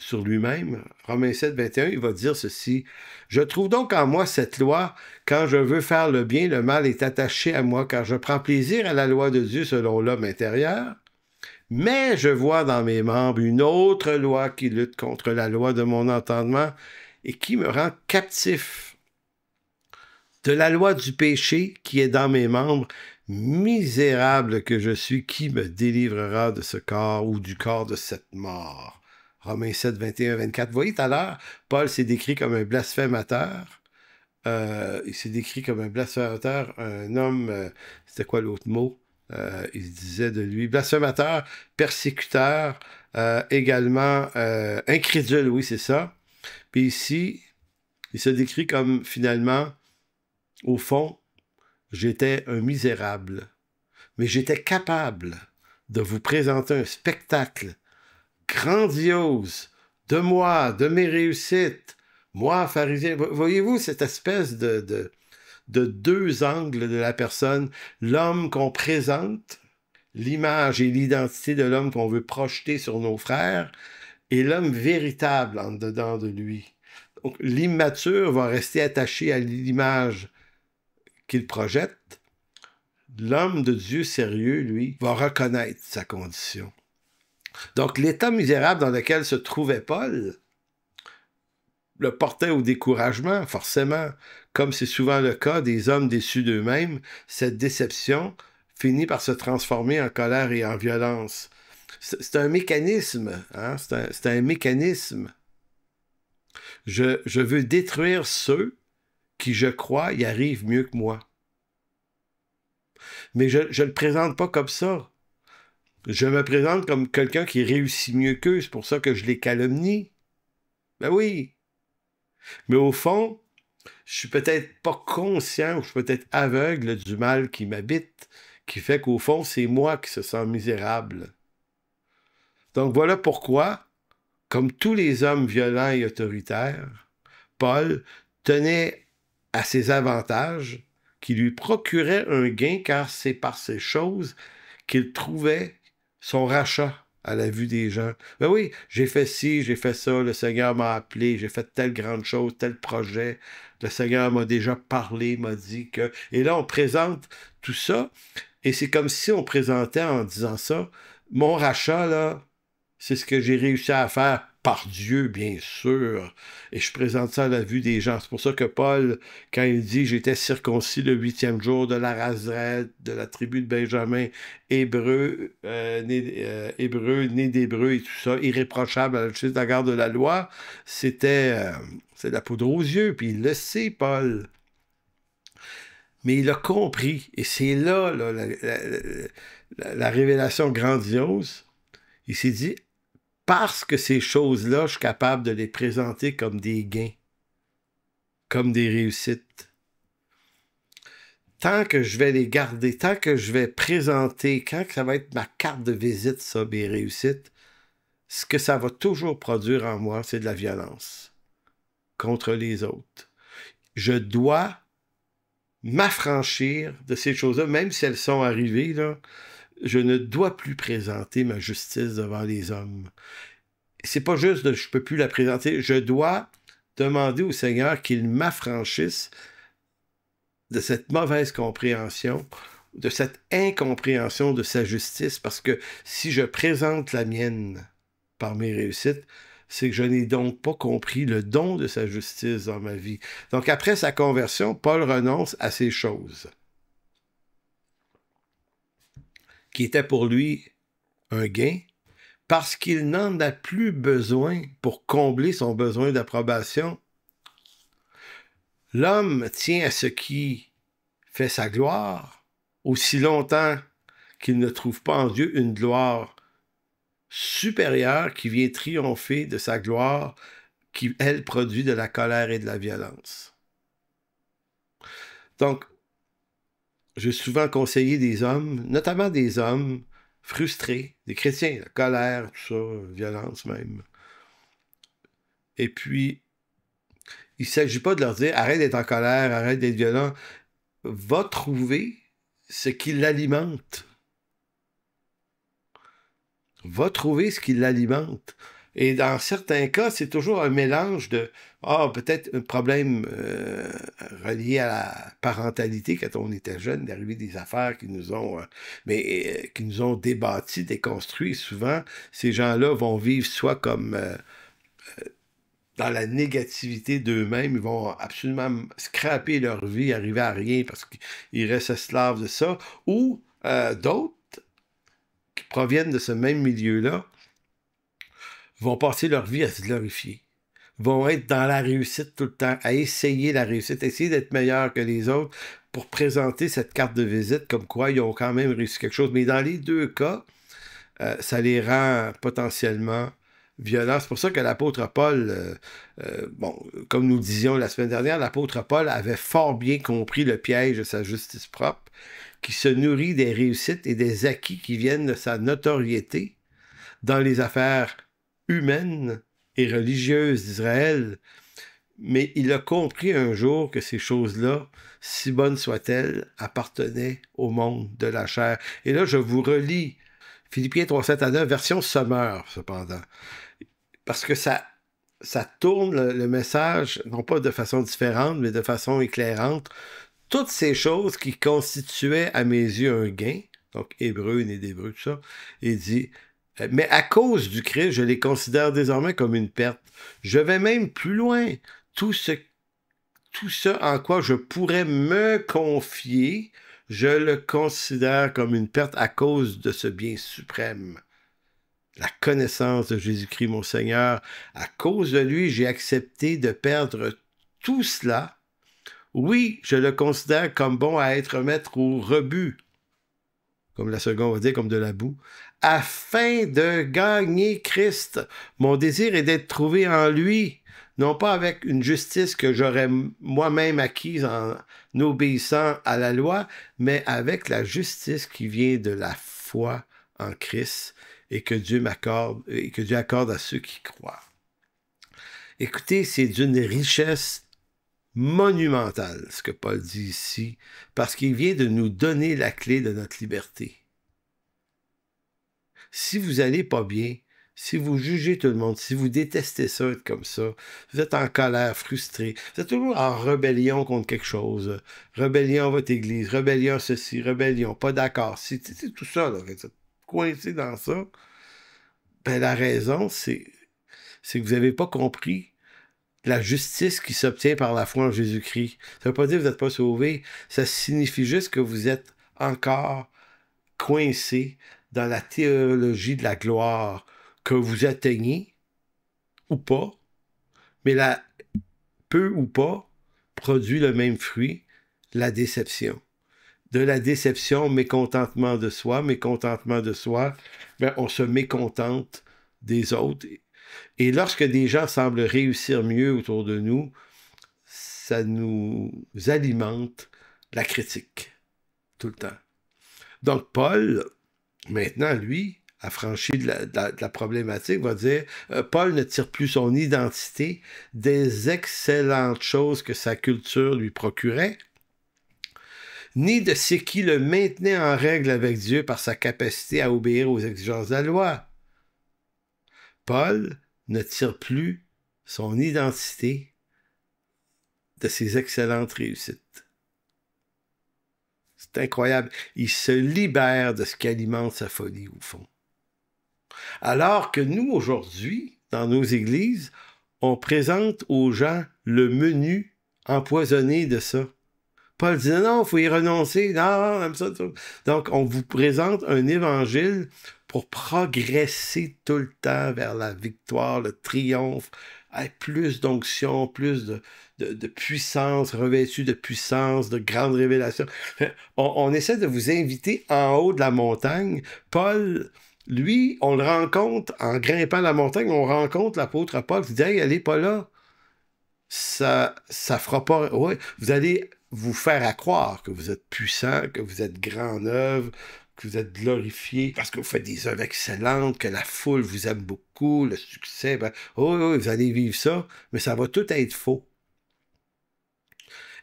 sur lui-même, Romains 7, 21, il va dire ceci. « Je trouve donc en moi cette loi, quand je veux faire le bien, le mal est attaché à moi, car je prends plaisir à la loi de Dieu selon l'homme intérieur. Mais je vois dans mes membres une autre loi qui lutte contre la loi de mon entendement et qui me rend captif. De la loi du péché qui est dans mes membres, misérable que je suis, qui me délivrera de ce corps ou du corps de cette mort? » Romains 7, 21, 24. Vous voyez, tout à l'heure, Paul s'est décrit comme un blasphémateur. Il s'est décrit comme un blasphémateur, un homme, c'était quoi l'autre mot? Il disait de lui, blasphémateur, persécuteur, également incrédule, oui, c'est ça. Puis ici, Il se décrit comme, finalement, au fond, j'étais un misérable, mais j'étais capable de vous présenter un spectacle grandiose de moi, de mes réussites. Moi, pharisien, voyez-vous cette espèce de deux angles de la personne, l'homme qu'on présente, l'image et l'identité de l'homme qu'on veut projeter sur nos frères, et l'homme véritable en dedans de lui. Donc, l'immature va rester attaché à l'image qu'il projette. L'homme de Dieu sérieux, lui, va reconnaître sa condition. Donc, l'état misérable dans lequel se trouvait Paul le portait au découragement, forcément. Comme c'est souvent le cas des hommes déçus d'eux-mêmes, cette déception finit par se transformer en colère et en violence. C'est un mécanisme, hein? C'est un mécanisme. Je veux détruire ceux qui, je crois, y arrivent mieux que moi. Mais je ne le présente pas comme ça. Je me présente comme quelqu'un qui réussit mieux qu'eux, c'est pour ça que je les calomnie. Ben oui. Mais au fond, je suis peut-être pas conscient ou je suis peut-être aveugle du mal qui m'habite, qui fait qu'au fond, c'est moi qui se sens misérable. Donc voilà pourquoi, comme tous les hommes violents et autoritaires, Paul tenait à ses avantages qui lui procuraient un gain car c'est par ces choses qu'il trouvait son rachat à la vue des gens. Ben oui, j'ai fait ci, j'ai fait ça, le Seigneur m'a appelé, j'ai fait telle grande chose, tel projet, le Seigneur m'a déjà parlé, m'a dit que... Et là, on présente tout ça, et c'est comme si on présentait en disant ça, mon rachat, là, c'est ce que j'ai réussi à faire par Dieu, bien sûr. Et je présente ça à la vue des gens. C'est pour ça que Paul, quand il dit « J'étais circoncis le 8e jour de la race de la tribu de Benjamin, hébreu, né d'hébreu et tout ça, irréprochable à la justice de la garde de la loi », c'est de la poudre aux yeux. Puis il le sait, Paul. Mais il a compris. Et c'est là, la révélation grandiose. Il s'est dit, parce que ces choses-là, je suis capable de les présenter comme des gains, comme des réussites. Tant que je vais les garder, tant que je vais présenter, quand ça va être ma carte de visite, ça, mes réussites, ce que ça va toujours produire en moi, c'est de la violence contre les autres. Je dois m'affranchir de ces choses-là, même si elles sont arrivées, là, je ne dois plus présenter ma justice devant les hommes. C'est pas juste de je peux plus la présenter, je dois demander au Seigneur qu'il m'affranchisse de cette mauvaise compréhension, de cette incompréhension de sa justice, parce que si je présente la mienne par mes réussites, c'est que je n'ai donc pas compris le don de sa justice dans ma vie. Donc après sa conversion, Paul renonce à ces choses qui étaient pour lui un gain, parce qu'il n'en a plus besoin pour combler son besoin d'approbation. L'homme tient à ce qui fait sa gloire aussi longtemps qu'il ne trouve pas en Dieu une gloire supérieure qui vient triompher de sa gloire qui, elle, produit de la colère et de la violence. Donc, j'ai souvent conseillé des hommes, notamment des hommes frustrés, des chrétiens, la colère, tout ça, violence même. Et puis, il ne s'agit pas de leur dire « arrête d'être en colère, arrête d'être violent ». Va trouver ce qui l'alimente. Va trouver ce qui l'alimente. Et dans certains cas, c'est toujours un mélange de peut-être un problème relié à la parentalité quand on était jeune, d'arriver des affaires qui nous ont qui nous ont débattus, déconstruits. Souvent, ces gens-là vont vivre soit comme dans la négativité d'eux-mêmes, ils vont absolument scraper leur vie, arriver à rien parce qu'ils restent esclaves de ça, ou d'autres qui proviennent de ce même milieu-là vont passer leur vie à se glorifier, vont être dans la réussite tout le temps, à essayer la réussite, essayer d'être meilleurs que les autres pour présenter cette carte de visite comme quoi ils ont quand même réussi quelque chose. Mais dans les deux cas, ça les rend potentiellement violent. C'est pour ça que l'apôtre Paul, bon, comme nous disions la semaine dernière, l'apôtre Paul avait fort bien compris le piège de sa justice propre, qui se nourrit des réussites et des acquis qui viennent de sa notoriété dans les affaires humaines et religieuses d'Israël. Mais il a compris un jour que ces choses-là, si bonnes soient-elles, appartenaient au monde de la chair. Et là, je vous relis Philippiens 3:7-9, version Sommer, cependant. Parce que ça tourne le message, non pas de façon différente, mais de façon éclairante. Toutes ces choses qui constituaient à mes yeux un gain, donc hébreu, né d'hébreu, tout ça, il dit, mais à cause du Christ, je les considère désormais comme une perte. Je vais même plus loin. Tout ce en quoi je pourrais me confier, je le considère comme une perte à cause de ce bien suprême. La connaissance de Jésus-Christ, mon Seigneur. À cause de lui, j'ai accepté de perdre tout cela. Oui, je le considère comme bon à être mettre au rebut, comme la seconde va dire, comme de la boue, afin de gagner Christ. Mon désir est d'être trouvé en lui, non pas avec une justice que j'aurais moi-même acquise en obéissant à la loi, mais avec la justice qui vient de la foi en Christ et que Dieu accorde à ceux qui croient. Écoutez, c'est d'une richesse monumentale, ce que Paul dit ici, parce qu'il vient de nous donner la clé de notre liberté. Si vous n'allez pas bien, si vous jugez tout le monde, si vous détestez ça, être comme ça, vous êtes en colère, frustré, vous êtes toujours en rébellion contre quelque chose, rébellion à votre église, rébellion à ceci, rébellion, pas d'accord, c'est tout ça, là, vous êtes coincé dans ça, ben la raison, c'est que vous n'avez pas compris la justice qui s'obtient par la foi en Jésus-Christ. Ça ne veut pas dire que vous n'êtes pas sauvé. Ça signifie juste que vous êtes encore coincé dans la théologie de la gloire que vous atteignez ou pas, mais peu ou pas produit le même fruit, la déception. De la déception, mécontentement de soi, ben on se mécontente des autres. Et lorsque des gens semblent réussir mieux autour de nous, ça nous alimente la critique, tout le temps. Donc Paul, maintenant, lui, affranchi de la problématique, va dire, Paul ne tire plus son identité des excellentes choses que sa culture lui procurait, ni de ce qui le maintenait en règle avec Dieu par sa capacité à obéir aux exigences de la loi. Paul ne tire plus son identité de ses excellentes réussites. C'est incroyable. Il se libère de ce qui alimente sa folie, au fond. Alors que nous, aujourd'hui, dans nos églises, on présente aux gens le menu empoisonné de ça. Paul dit non, il faut y renoncer. Non, comme ça. Donc, on vous présente un évangile pour progresser tout le temps vers la victoire, le triomphe, avec plus d'onction, plus de puissance, revêtu de puissance, de grandes révélations. On essaie de vous inviter en haut de la montagne. Paul, lui, on le rencontre en grimpant la montagne, on rencontre l'apôtre Paul, il dit « Hey, elle n'est pas là. » Ça fera pas... Ouais, vous allez vous faire à croire que vous êtes puissant, que vous êtes grand en œuvre, que vous êtes glorifié parce que vous faites des œuvres excellentes, que la foule vous aime beaucoup, le succès, ben, oui, vous allez vivre ça, mais ça va tout être faux.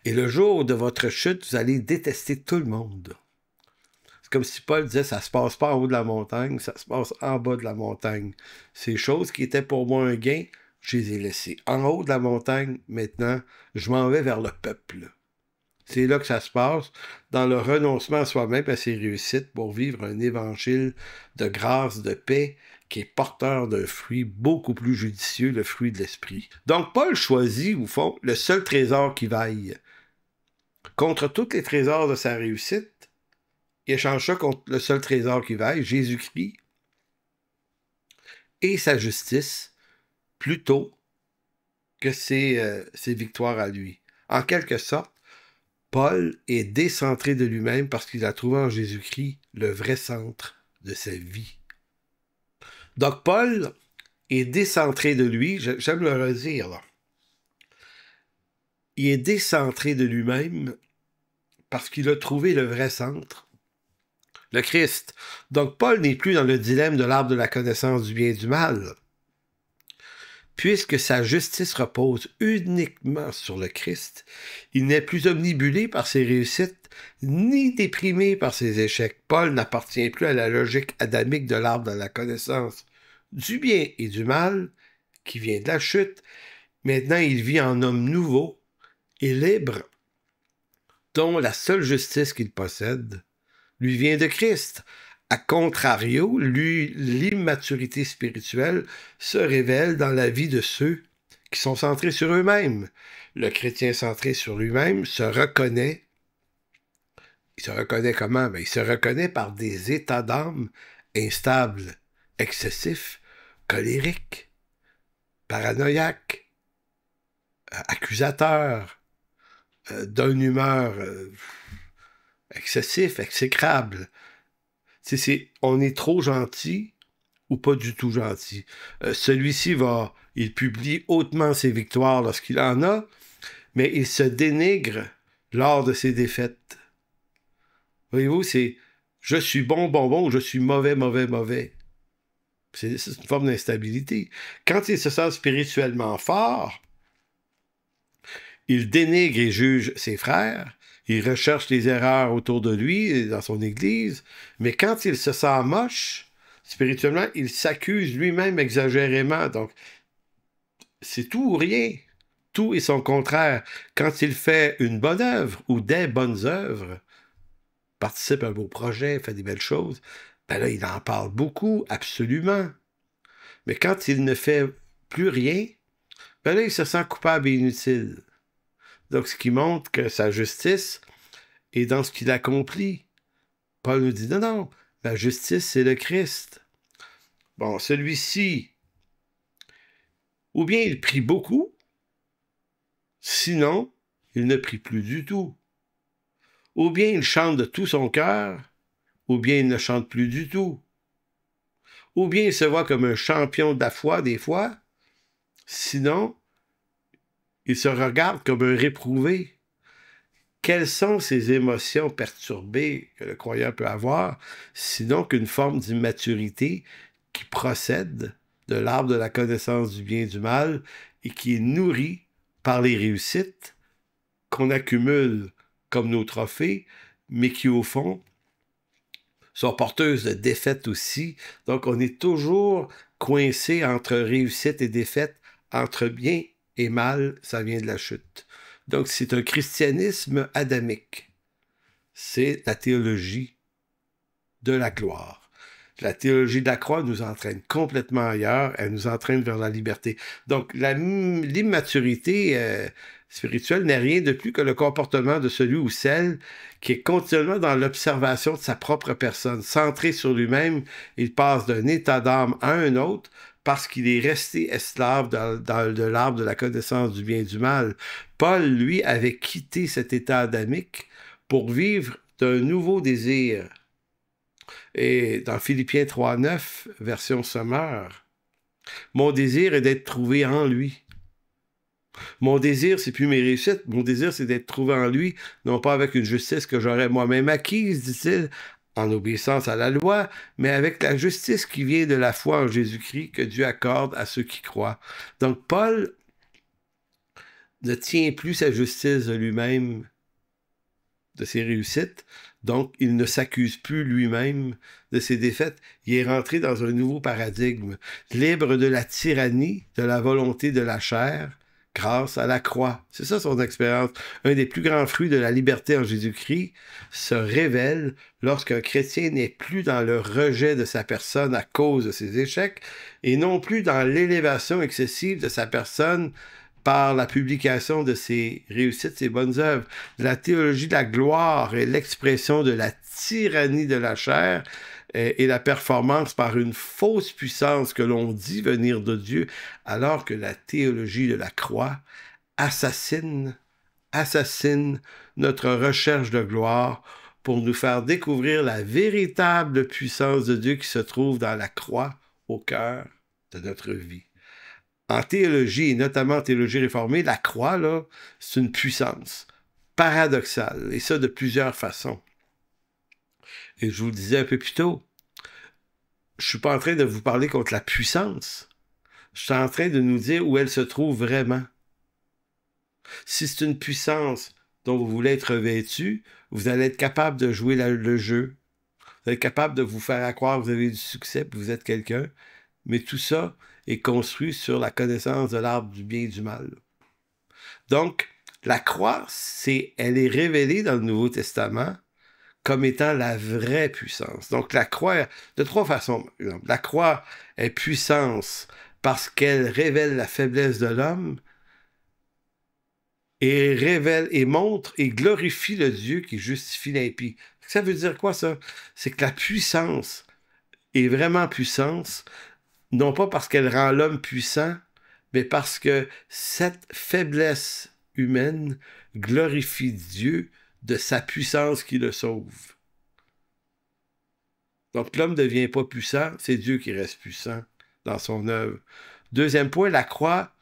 Et le jour de votre chute, vous allez détester tout le monde. C'est comme si Paul disait, ça se passe pas en haut de la montagne, ça se passe en bas de la montagne. Ces choses qui étaient pour moi un gain, je les ai laissées. En haut de la montagne, maintenant, je m'en vais vers le peuple. C'est là que ça se passe, dans le renoncement à soi-même, à ses réussites, pour vivre un évangile de grâce, de paix, qui est porteur d'un fruit beaucoup plus judicieux, le fruit de l'esprit. Donc Paul choisit, au fond, le seul trésor qui vaille. Contre tous les trésors de sa réussite, il échange ça contre le seul trésor qui vaille, Jésus-Christ, et sa justice, plutôt que ses victoires à lui. En quelque sorte, Paul est décentré de lui-même parce qu'il a trouvé en Jésus-Christ le vrai centre de sa vie. Donc Paul est décentré de lui. J'aime le redire, là. Il est décentré de lui-même parce qu'il a trouvé le vrai centre, le Christ. Donc, Paul n'est plus dans le dilemme de l'arbre de la connaissance du bien et du mal. Puisque sa justice repose uniquement sur le Christ, il n'est plus omnibulé par ses réussites, ni déprimé par ses échecs. Paul n'appartient plus à la logique adamique de l'arbre de la connaissance du bien et du mal, qui vient de la chute. Maintenant, il vit en homme nouveau et libre, dont la seule justice qu'il possède lui vient de Christ. A contrario, l'immaturité spirituelle se révèle dans la vie de ceux qui sont centrés sur eux-mêmes. Le chrétien centré sur lui-même se reconnaît. Il se reconnaît comment? Il se reconnaît par des états d'âme instables, excessifs, colériques, paranoïaques, accusateurs, d'une humeur excessif, exécrable. On est trop gentil ou pas du tout gentil. Celui-ci il publie hautement ses victoires lorsqu'il en a, mais il se dénigre lors de ses défaites. Voyez-vous, c'est je suis bon, bon, bon, ou je suis mauvais, mauvais, mauvais. C'est une forme d'instabilité. Quand il se sent spirituellement fort, il dénigre et juge ses frères, il recherche les erreurs autour de lui, dans son église, mais quand il se sent moche, spirituellement, il s'accuse lui-même exagérément. Donc, c'est tout ou rien. Tout est son contraire. Quand il fait une bonne œuvre ou des bonnes œuvres, participe à un beau projet, fait des belles choses, ben là, il en parle beaucoup, absolument. Mais quand il ne fait plus rien, ben là, il se sent coupable et inutile. Donc, ce qui montre que sa justice est dans ce qu'il accomplit. Paul nous dit, non, non, la justice, c'est le Christ. Bon, celui-ci, ou bien il prie beaucoup, sinon, il ne prie plus du tout. Ou bien il chante de tout son cœur, ou bien il ne chante plus du tout. Ou bien il se voit comme un champion de la foi, des fois, sinon, il se regarde comme un réprouvé. Quelles sont ces émotions perturbées que le croyant peut avoir, sinon qu'une forme d'immaturité qui procède de l'arbre de la connaissance du bien et du mal et qui est nourrie par les réussites qu'on accumule comme nos trophées, mais qui, au fond, sont porteuses de défaites aussi. Donc, on est toujours coincé entre réussite et défaite, entre bien et mal, ça vient de la chute. Donc, c'est un christianisme adamique. C'est la théologie de la gloire. La théologie de la croix nous entraîne complètement ailleurs, elle nous entraîne vers la liberté. Donc, l'immaturité spirituelle n'est rien de plus que le comportement de celui ou celle qui est continuellement dans l'observation de sa propre personne, centré sur lui-même. Il passe d'un état d'âme à un autre parce qu'il est resté esclave de l'arbre de la connaissance du bien et du mal. Paul, lui, avait quitté cet état adamique pour vivre d'un nouveau désir. Et dans Philippiens 3.9, version Sommaire, mon désir est d'être trouvé en lui. Mon désir, c'est plus mes réussites. Mon désir, c'est d'être trouvé en lui, non pas avec une justice que j'aurais moi-même acquise, dit-il, en obéissance à la loi, mais avec la justice qui vient de la foi en Jésus-Christ que Dieu accorde à ceux qui croient. Donc, Paul ne tient plus sa justice de lui-même, de ses réussites, donc il ne s'accuse plus lui-même de ses défaites. Il est rentré dans un nouveau paradigme, libre de la tyrannie, de la volonté de la chair, grâce à la croix. C'est ça son expérience. Un des plus grands fruits de la liberté en Jésus-Christ se révèle lorsqu'un chrétien n'est plus dans le rejet de sa personne à cause de ses échecs et non plus dans l'élévation excessive de sa personne par la publication de ses réussites, ses bonnes œuvres. La théologie de la gloire est l'expression de la tyrannie de la chair et la performance par une fausse puissance que l'on dit venir de Dieu, alors que la théologie de la croix assassine notre recherche de gloire pour nous faire découvrir la véritable puissance de Dieu qui se trouve dans la croix au cœur de notre vie. En théologie, et notamment en théologie réformée, la croix, là, c'est une puissance paradoxale, et ça de plusieurs façons. Et je vous le disais un peu plus tôt, je ne suis pas en train de vous parler contre la puissance. Je suis en train de nous dire où elle se trouve vraiment. Si c'est une puissance dont vous voulez être revêtu, vous allez être capable de jouer le jeu. Vous êtes capable de vous faire croire que vous avez du succès, que vous êtes quelqu'un. Mais tout ça est construit sur la connaissance de l'arbre du bien et du mal. Donc, la croix, elle est révélée dans le Nouveau Testament comme étant la vraie puissance. Donc, la croix, de trois façons, par exemple. La croix est puissance parce qu'elle révèle la faiblesse de l'homme et révèle et montre et glorifie le Dieu qui justifie l'impie. Ça veut dire quoi, ça? C'est que la puissance est vraiment puissance, non pas parce qu'elle rend l'homme puissant, mais parce que cette faiblesse humaine glorifie Dieu de sa puissance qui le sauve. Donc l'homme ne devient pas puissant, c'est Dieu qui reste puissant dans son œuvre. Deuxième point, la croix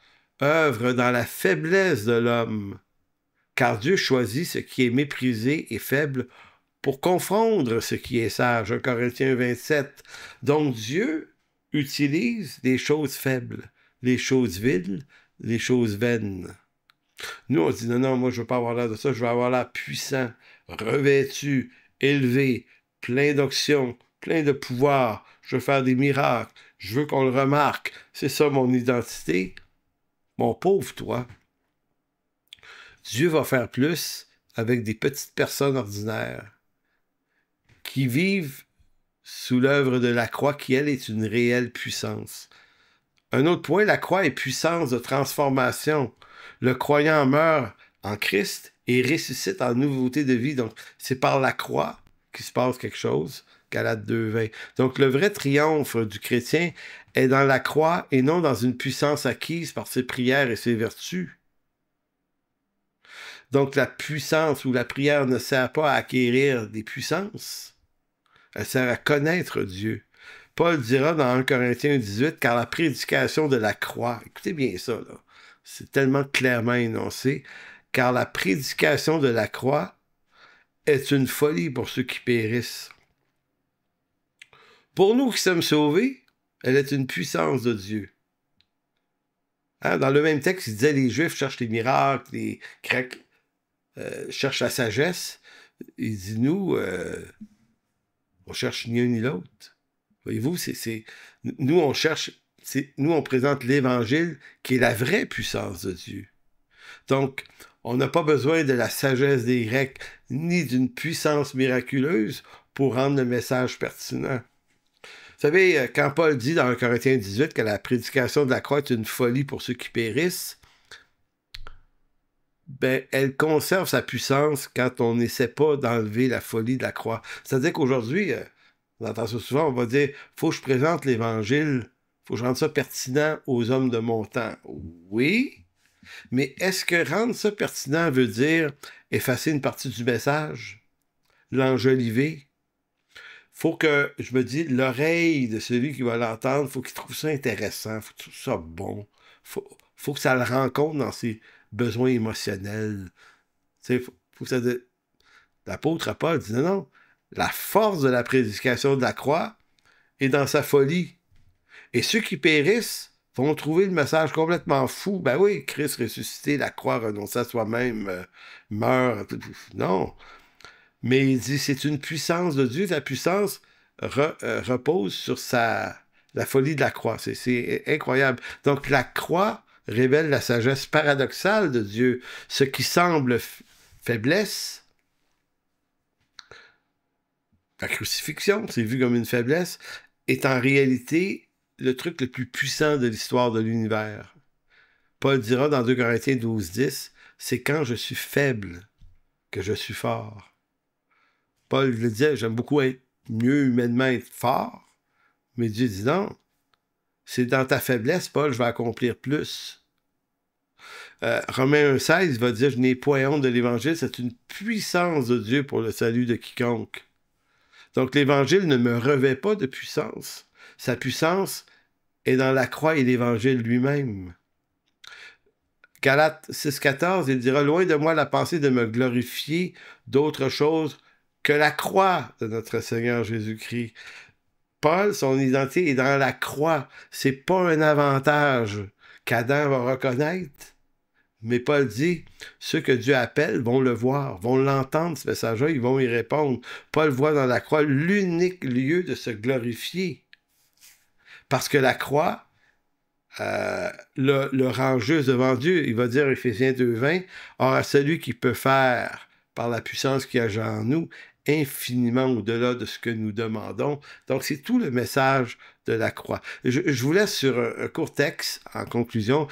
œuvre dans la faiblesse de l'homme, car Dieu choisit ce qui est méprisé et faible pour confondre ce qui est sage. 1 Corinthiens 27. Donc Dieu utilise les choses faibles, les choses viles, les choses vaines. Nous, on dit, non, moi, je ne veux pas avoir l'air de ça, je veux avoir l'air puissant, revêtu, élevé, plein d'onction, plein de pouvoir, je veux faire des miracles, je veux qu'on le remarque, c'est ça mon identité. Mon pauvre toi, Dieu va faire plus avec des petites personnes ordinaires qui vivent sous l'œuvre de la croix, qui, elle, est une réelle puissance. Un autre point, la croix est puissance de transformation. Le croyant meurt en Christ et ressuscite en nouveauté de vie. Donc, c'est par la croix qu'il se passe quelque chose. Galates 2:20. Donc, le vrai triomphe du chrétien est dans la croix et non dans une puissance acquise par ses prières et ses vertus. Donc, la puissance ou la prière ne sert pas à acquérir des puissances. Elle sert à connaître Dieu. Paul dira dans 1 Corinthiens 18, car la prédication de la croix, écoutez bien ça, là, c'est tellement clairement énoncé, car la prédication de la croix est une folie pour ceux qui périssent. Pour nous qui sommes sauvés, elle est une puissance de Dieu. Hein, dans le même texte, il disait les Juifs cherchent les miracles, les Grecs cherchent la sagesse. Il dit nous, on cherche ni un ni l'autre. Voyez-vous, nous, on cherche, nous, on présente l'Évangile qui est la vraie puissance de Dieu. Donc, on n'a pas besoin de la sagesse des Grecs ni d'une puissance miraculeuse pour rendre le message pertinent. Vous savez, quand Paul dit dans 1 Corinthiens 18 que la prédication de la croix est une folie pour ceux qui périssent, ben, elle conserve sa puissance quand on n'essaie pas d'enlever la folie de la croix. C'est-à-dire qu'aujourd'hui, on entend ça souvent, on va dire « faut que je présente l'Évangile, faut que je rende ça pertinent aux hommes de mon temps. » Oui, mais est-ce que rendre ça pertinent veut dire effacer une partie du message, l'enjoliver? Faut que, je me dis, l'oreille de celui qui va l'entendre, faut qu'il trouve ça intéressant, faut qu'il trouve ça bon, faut que ça le rencontre dans ses besoins émotionnels. Tu sais, faut que ça... L'apôtre Paul dit non, la force de la prédication de la croix est dans sa folie. Et ceux qui périssent vont trouver le message complètement fou. Ben oui, Christ ressuscité, la croix renoncée à soi-même, meurt. Non. Mais il dit, c'est une puissance de Dieu. La puissance repose sur la folie de la croix. C'est incroyable. Donc, la croix révèle la sagesse paradoxale de Dieu. Ce qui semble faiblesse, la crucifixion, c'est vu comme une faiblesse, est en réalité le truc le plus puissant de l'histoire de l'univers. Paul dira dans 2 Corinthiens 12:10, c'est quand je suis faible que je suis fort. Paul le disait, j'aime beaucoup être mieux humainement être fort, mais Dieu dit non, c'est dans ta faiblesse, Paul, je vais accomplir plus. Romains 1:16 va dire, je n'ai point honte de l'Évangile, c'est une puissance de Dieu pour le salut de quiconque. Donc l'Évangile ne me revêt pas de puissance. Sa puissance et dans la croix et l'Évangile lui-même. Galates 6,14, il dira « Loin de moi la pensée de me glorifier d'autre chose que la croix de notre Seigneur Jésus-Christ. » Paul, son identité est dans la croix. C'est pas un avantage qu'Adam va reconnaître. Mais Paul dit, ceux que Dieu appelle vont le voir, vont l'entendre, ce message-là, ils vont y répondre. Paul voit dans la croix l'unique lieu de se glorifier. Parce que la croix le rend juste devant Dieu. Il va dire, Éphésiens 2,20, « Or à celui qui peut faire, par la puissance qui agit en nous, infiniment au-delà de ce que nous demandons. » Donc, c'est tout le message de la croix. Je vous laisse sur un court texte, en conclusion.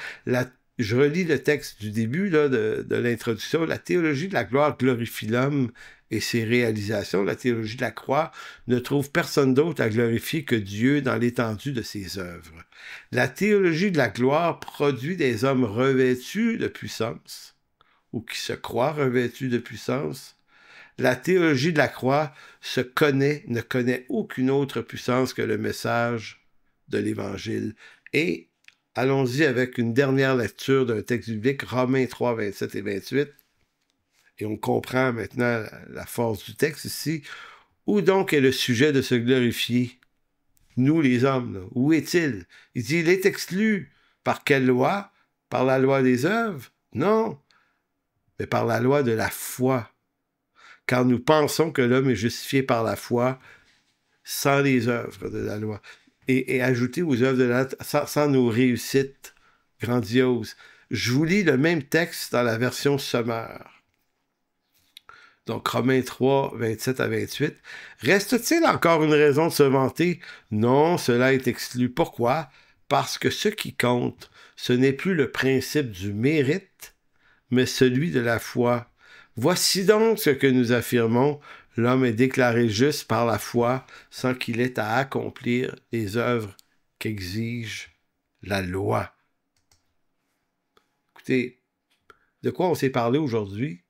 Je relis le texte du début là, de l'introduction. La théologie de la gloire glorifie l'homme et ses réalisations. La théologie de la croix ne trouve personne d'autre à glorifier que Dieu dans l'étendue de ses œuvres. La théologie de la gloire produit des hommes revêtus de puissance, ou qui se croient revêtus de puissance. La théologie de la croix ne connaît aucune autre puissance que le message de l'Évangile. Et allons-y avec une dernière lecture d'un texte biblique, Romains 3, 27 et 28. Et on comprend maintenant la force du texte ici. Où donc est le sujet de se glorifier? Nous, les hommes, là, où est-il? Il dit, il est exclu. Par quelle loi? Par la loi des œuvres? Non, mais par la loi de la foi. Car nous pensons que l'homme est justifié par la foi sans les œuvres de la loi. Et ajouter aux œuvres de la loi sans nos réussites grandioses. Je vous lis le même texte dans la version Sommaire. Donc, Romains 3, 27 à 28. « Reste-t-il encore une raison de se vanter? Non, cela est exclu. Pourquoi? Parce que ce qui compte, ce n'est plus le principe du mérite, mais celui de la foi. Voici donc ce que nous affirmons. L'homme est déclaré juste par la foi sans qu'il ait à accomplir les œuvres qu'exige la loi. » Écoutez, de quoi on s'est parlé aujourd'hui?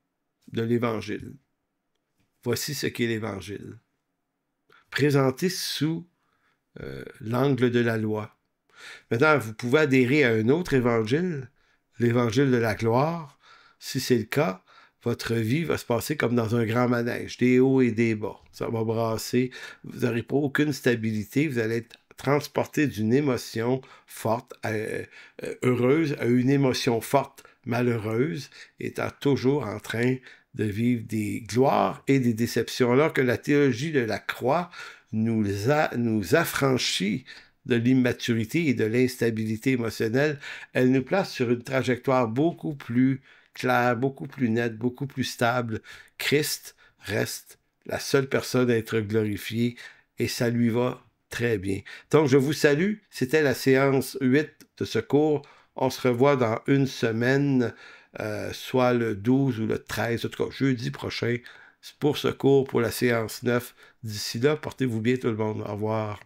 De l'Évangile. Voici ce qu'est l'Évangile. Présenté sous l'angle de la loi. Maintenant, vous pouvez adhérer à un autre évangile, l'évangile de la gloire. Si c'est le cas, votre vie va se passer comme dans un grand manège, des hauts et des bas. Ça va brasser, vous n'aurez pas aucune stabilité, vous allez être transporté d'une émotion forte, heureuse, à une émotion forte, malheureuse, étant toujours en train de vivre des gloires et des déceptions, alors que la théologie de la croix nous affranchit de l'immaturité et de l'instabilité émotionnelle. Elle nous place sur une trajectoire beaucoup plus claire, beaucoup plus nette, beaucoup plus stable. Christ reste la seule personne à être glorifiée et ça lui va très bien. Donc, je vous salue. C'était la séance 8 de ce cours. On se revoit dans une semaine, soit le 12 ou le 13, en tout cas jeudi prochain, pour ce cours, pour la séance 9. D'ici là, portez-vous bien tout le monde. Au revoir.